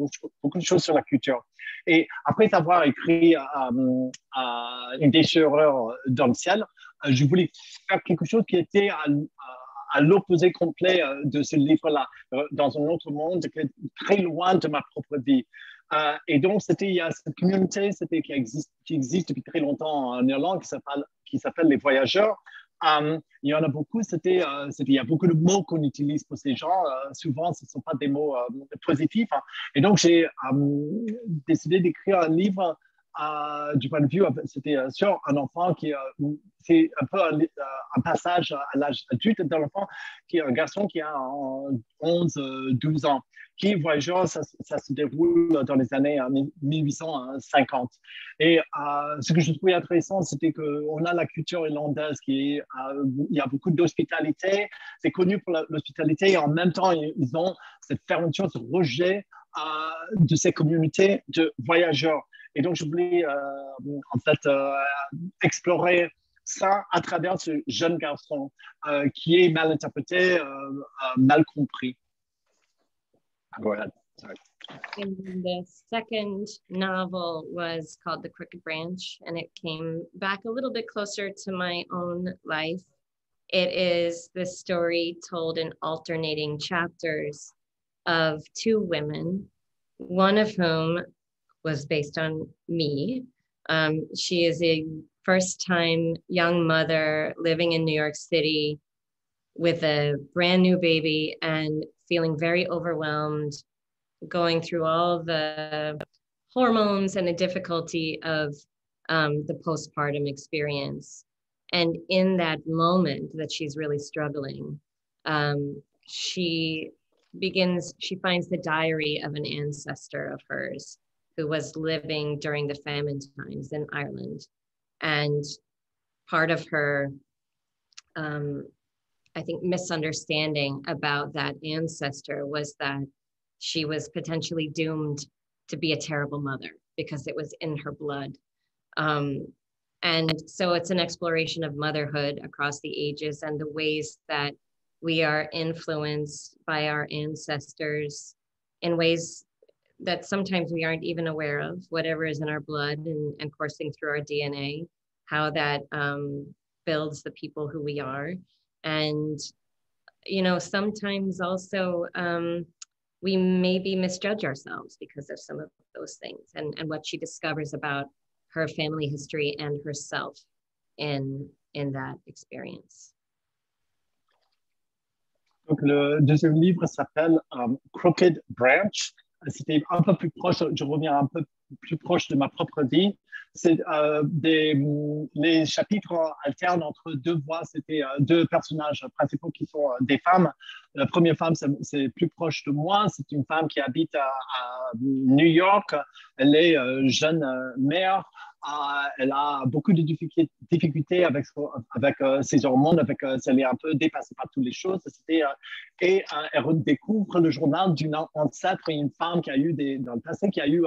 beaucoup de choses sur la culture. Et après avoir écrit une déchirure dans le ciel, je voulais faire quelque chose qui était à l'opposé complet de ce livre-là, dans un autre monde très loin de ma propre vie. Et donc, il y a cette communauté qui existe depuis très longtemps en Irlande qui s'appelle les voyageurs. Il y en a beaucoup, il y a beaucoup de mots qu'on utilise pour ces gens. Souvent, ce ne sont pas des mots positifs. Hein. Et donc, j'ai décidé d'écrire un livre du point de vue, c'était sur un enfant c'est un peu un passage à l'âge adulte de l'enfant, qui est un garçon qui a 11-12 ans, qui est voyageur. Ça se déroule dans les années 1850. Et ce que je trouvais intéressant, c'était qu'on a la culture irlandaise il y a beaucoup d'hospitalité, c'est connu pour l'hospitalité, et en même temps, ils ont cette fermeture, ce rejet de ces communautés de voyageurs. Et donc, je voulais en fait explorer ça à travers ce jeune garçon qui est mal interprété, mal compris. Go ahead. Sorry. And the second novel was called The Crooked Branch, and it came back a little bit closer to my own life. It is the story told in alternating chapters of two women, one of whom was based on me. She is a first-time young mother living in New York City with a brand new baby and feeling very overwhelmed, going through all the hormones and the difficulty of the postpartum experience. And in that moment that she's really struggling, she finds the diary of an ancestor of hers who was living during the famine times in Ireland. And part of her, I think, misunderstanding about that ancestor was that she was potentially doomed to be a terrible mother because it was in her blood. And so it's an exploration of motherhood across the ages and the ways that we are influenced by our ancestors in ways that sometimes we aren't even aware of, whatever is in our blood and coursing through our DNA, how that builds the people who we are. And, you know, sometimes also we maybe misjudge ourselves because of some of those things and what she discovers about her family history and herself in that experience. Donc, le deuxième livre s'appelle Crooked Branch. C'était un peu plus proche, je reviens un peu plus proche de ma propre vie. C'est les chapitres alternent entre deux voix. C'était deux personnages principaux qui sont des femmes. La première femme, c'est plus proche de moi. C'est une femme qui habite à New York. Elle est jeune mère. Elle a beaucoup de difficultés avec ses hormones, elle est un peu dépassée par toutes les choses. Et elle redécouvre le journal d'une ancêtre et une femme qui a eu dans le passé, qui a eu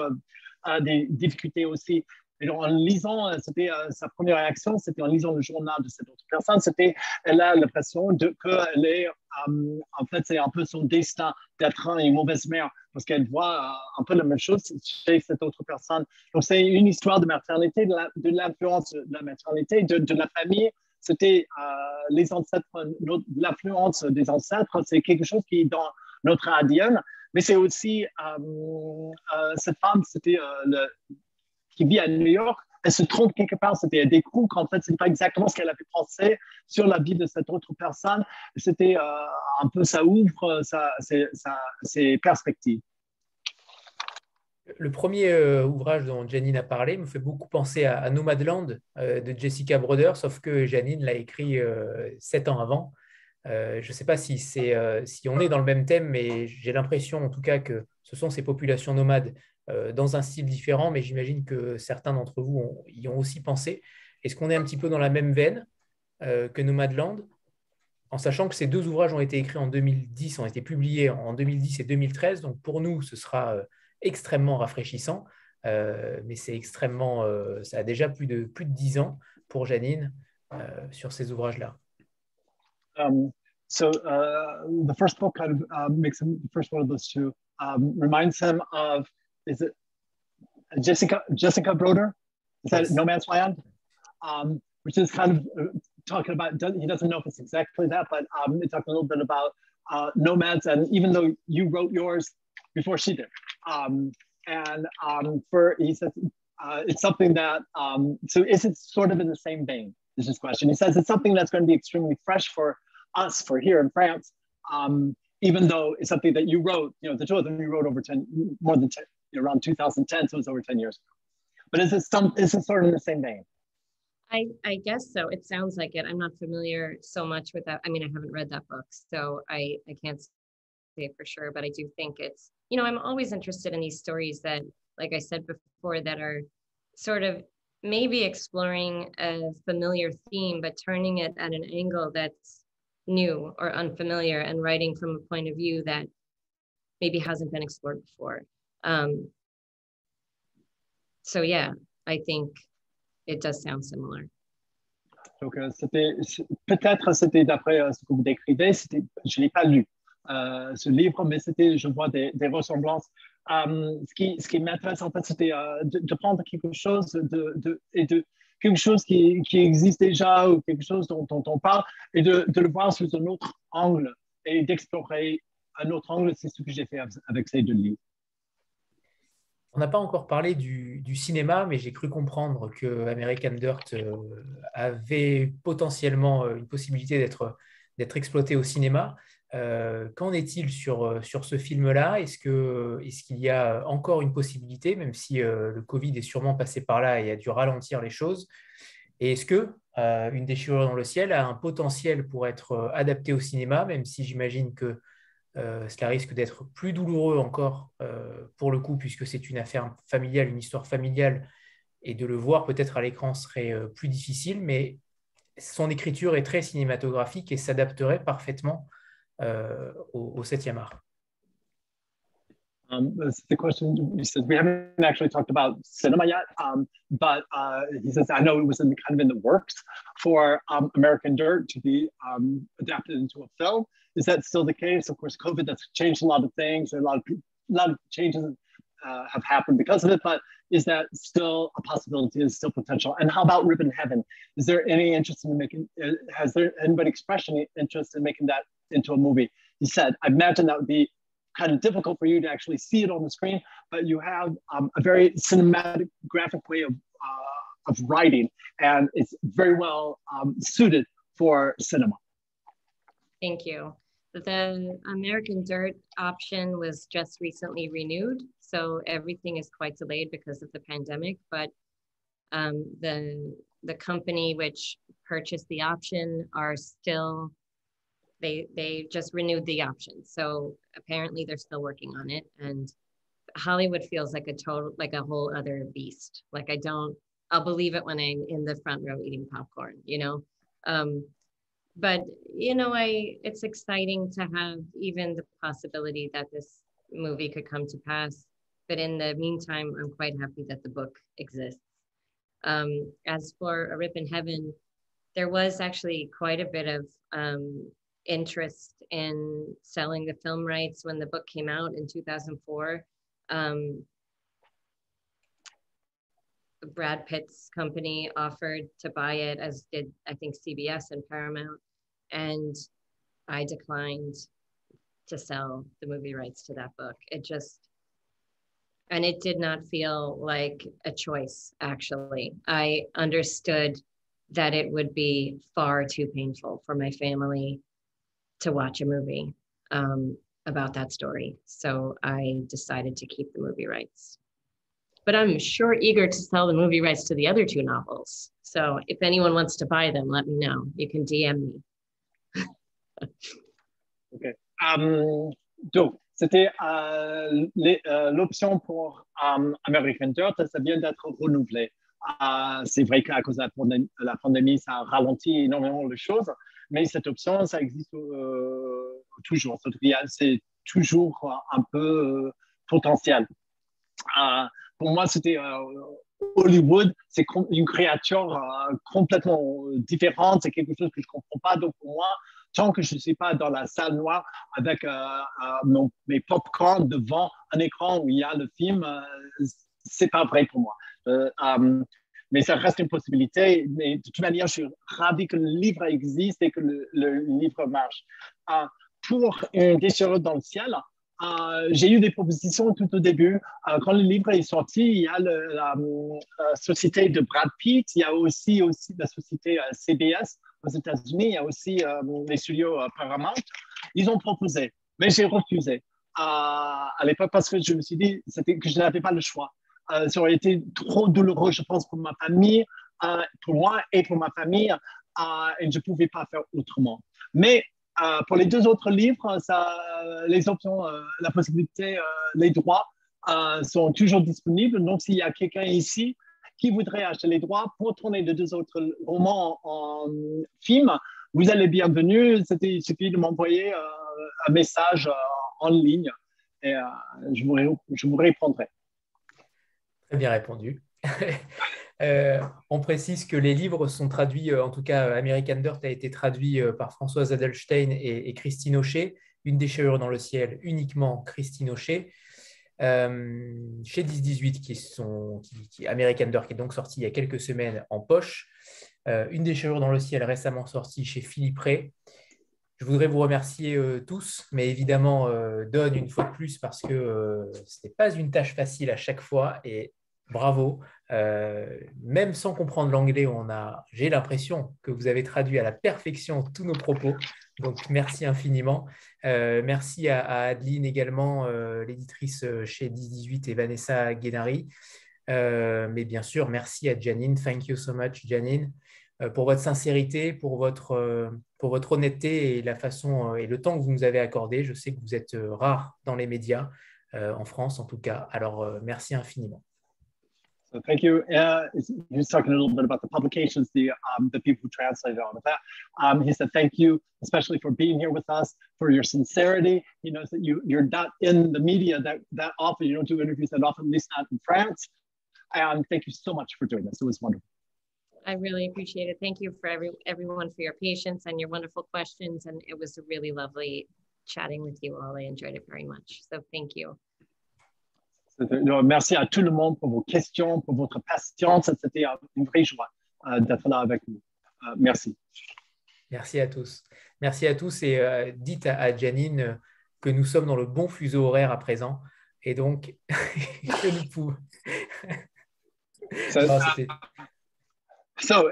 des difficultés aussi. Et donc, en lisant, sa première réaction, c'était en lisant le journal de cette autre personne, elle a l'impression qu'elle est, en fait, c'est un peu son destin d'être une mauvaise mère, parce qu'elle voit un peu la même chose chez cette autre personne. Donc, c'est une histoire de maternité, de l'influence de la maternité, de la famille. C'était les ancêtres, l'influence des ancêtres, c'est quelque chose qui est dans notre ADN, mais c'est aussi, cette femme, qui vit à New York, elle se trompe quelque part, elle découvre qu'en fait, ce n'est pas exactement ce qu'elle avait pensé sur la vie de cette autre personne. C'était un peu, ça ouvre ses perspectives. Le premier ouvrage dont Jeanine a parlé me fait beaucoup penser à Nomadland de Jessica Broder, sauf que Jeanine l'a écrit 7 ans avant. Je ne sais pas si on est dans le même thème, mais j'ai l'impression en tout cas que ce sont ces populations nomades dans un style différent, mais j'imagine que certains d'entre vous y ont aussi pensé. Est-ce qu'on est un petit peu dans la même veine que Nomadland, en sachant que ces deux ouvrages ont été écrits en 2010, ont été publiés en 2010 et 2013, donc pour nous, ce sera extrêmement rafraîchissant, mais c'est extrêmement, ça a déjà plus de 10 ans pour Jeanine sur ces ouvrages-là. So the first book kind of makes him, the first one of those two reminds him of, is it Jessica Broder? Is that No Man's Land? Which is kind of talking about, he doesn't know if it's exactly that, but it's talking a little bit about nomads. And even though you wrote yours before she did, And he says, it's something that, so is it sort of in the same vein, is his question. He says it's something that's going to be extremely fresh for us, for here in France, even though it's something that you wrote, you know, the two of them you wrote over 10, more than 10, around 2010, so it's over 10 years ago. But is it sort of in the same vein? I guess so. It sounds like it. I'm not familiar so much with that. I mean, I haven't read that book, so I can't say for sure, but I do think it's, you know, I'm always interested in these stories that, like I said before, that are sort of maybe exploring a familiar theme, but turning it at an angle that's new or unfamiliar and writing from a point of view that maybe hasn't been explored before. So yeah, I think it does sound similar. Donc, peut-être c'était d'après ce que vous décrivez, je l'ai pas lu ce livre, mais je vois des ressemblances. Ce qui m'intéresse en fait, c'était de prendre quelque chose quelque chose qui existe déjà ou quelque chose dont on parle et de le voir sous un autre angle et d'explorer un autre angle. C'est ce que j'ai fait avec ces deux livres. On n'a pas encore parlé du cinéma, mais j'ai cru comprendre que American Dirt avait potentiellement une possibilité d'être exploité au cinéma. Qu'en est-il sur ce film-là? Est-ce qu'il y a encore une possibilité, même si le Covid est sûrement passé par là et a dû ralentir les choses? Et est-ce que Une déchirure dans le ciel a un potentiel pour être adapté au cinéma, même si j'imagine que cela risque d'être plus douloureux encore pour le coup, puisque c'est une affaire familiale, une histoire familiale, et de le voir peut-être à l'écran serait plus difficile, mais son écriture est très cinématographique et s'adapterait parfaitement au 7e art. The question, he says, we haven't actually talked about cinema yet, but he says, I know it was kind of in the works for American Dirt to be adapted into a film. Is that still the case? Of course, COVID has changed a lot of things. A lot of changes have happened because of it, but is that still a possibility? Is still potential? And how about Ribbon Heaven? Is there any interest in making, has there anybody expressed any interest in making that into a movie? He said, I imagine that would be kind of difficult for you to actually see it on the screen, but you have a very cinematic, graphic way of writing, and it's very well suited for cinema. Thank you. The American Dirt option was just recently renewed, so everything is quite delayed because of the pandemic, but the company which purchased the option are still, they just renewed the option. So apparently they're still working on it. And Hollywood feels like a whole other beast. Like I'll believe it when I'm in the front row eating popcorn, you know? But, you know, it's exciting to have even the possibility that this movie could come to pass. But in the meantime, I'm quite happy that the book exists. As for A Rip in Heaven, there was actually quite a bit of interest in selling the film rights when the book came out in 2004. Brad Pitt's company offered to buy it, as did I think CBS and Paramount, and I declined to sell the movie rights to that book. It did not feel like a choice, actually. I understood that it would be far too painful for my family to watch a movie about that story. So I decided to keep the movie rights. But I'm sure eager to sell the movie rights to the other two novels. So if anyone wants to buy them, let me know. You can DM me. Okay. Donc, c'était l'option pour American Dirt, ça vient d'être renouvelé. C'est vrai qu'à cause de la pandémie, ça a ralenti énormément les choses, mais cette option, ça existe toujours. C'est toujours un peu potentiel. Pour moi, c'était Hollywood, c'est une créature complètement différente, c'est quelque chose que je ne comprends pas. Donc pour moi, tant que je ne suis pas dans la salle noire avec mes pop-corn devant un écran où il y a le film, c'est pas vrai pour moi. Mais ça reste une possibilité. Mais de toute manière, je suis ravi que le livre existe et que le livre marche. Pour Une déchirure dans le ciel, j'ai eu des propositions tout au début. Quand le livre est sorti, il y a la société de Brad Pitt, il y a aussi la société CBS aux États-Unis, il y a aussi les studios Paramount. Ils ont proposé, mais j'ai refusé à l'époque parce que je me suis dit que je n'avais pas le choix. Ça aurait été trop douloureux, je pense, pour ma famille, pour moi et pour ma famille, et je ne pouvais pas faire autrement. Mais pour les deux autres livres, les options, la possibilité, les droits sont toujours disponibles. Donc, s'il y a quelqu'un ici qui voudrait acheter les droits pour tourner les deux autres romans en film, vous êtes les bienvenus. Il suffit de m'envoyer un message en ligne et je vous répondrai. Très bien répondu. On précise que les livres sont traduits, en tout cas American Dirt a été traduit par Françoise Adelstein et Christine Aucher, Une déchirure dans le ciel, uniquement Christine Aucher, chez 10-18, American Dirt qui est donc sorti il y a quelques semaines en poche, Une déchirure dans le ciel récemment sorti chez Philippe Rey. Je voudrais vous remercier tous, mais évidemment, Don, une fois de plus, parce que ce n'est pas une tâche facile à chaque fois, et bravo. Même sans comprendre l'anglais, j'ai l'impression que vous avez traduit à la perfection tous nos propos, donc merci infiniment. Merci à Adeline également, l'éditrice chez 10-18 et Vanessa Guénari. Mais bien sûr, merci à Jeanine. Thank you so much, Jeanine, pour votre sincérité, pour votre honnêteté et la façon et le temps que vous nous avez accordé. Je sais que vous êtes rare dans les médias, en France en tout cas. Alors, merci infiniment. So thank you. He was talking a little bit about the publications, the people who translated all of that. He said, thank you, especially for being here with us, for your sincerity. He knows that you're not in the media that often. You don't do interviews that often, at least not in France. And thank you so much for doing this. It was wonderful. I really appreciate it. Thank you for everyone for your patience and your wonderful questions. And it was really lovely chatting with you all. I enjoyed it very much. So thank you. Merci à tout le monde pour vos questions, pour votre patience. C'était une vraie joie d'être là avec nous. Merci. Merci à tous. Merci à tous et dites à Jeanine que nous sommes dans le bon fuseau horaire à présent et donc que nous pouvons. So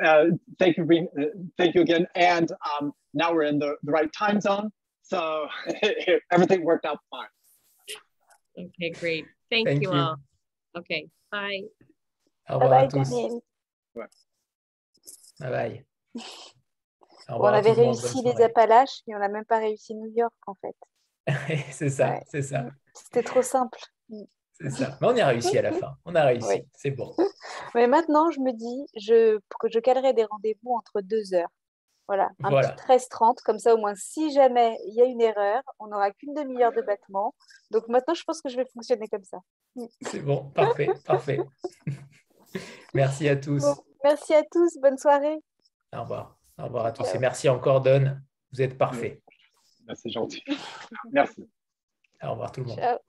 thank you again. And now we're in the right time zone. So everything worked out fine. Okay, great. Thank you all. Okay, bye. Au revoir à tous. Daniel. Bye bye. On avait réussi les Appalaches, mais on n'a même pas réussi New York en fait. C'est ça, c'est ça. C'était trop simple. C'est ça. Mais on a réussi à la fin. On a réussi. Oui. C'est bon. Mais maintenant, je me dis que je calerai des rendez-vous entre 2 heures. Voilà, petit 13h30, comme ça au moins si jamais il y a une erreur, on n'aura qu'une demi-heure de battement. Donc maintenant, je pense que je vais fonctionner comme ça. C'est bon, parfait, parfait. Merci à tous. Bon, merci à tous, bonne soirée. Au revoir à tous et merci encore Don, vous êtes parfait. C'est gentil. Merci. Au revoir tout le monde. Ciao.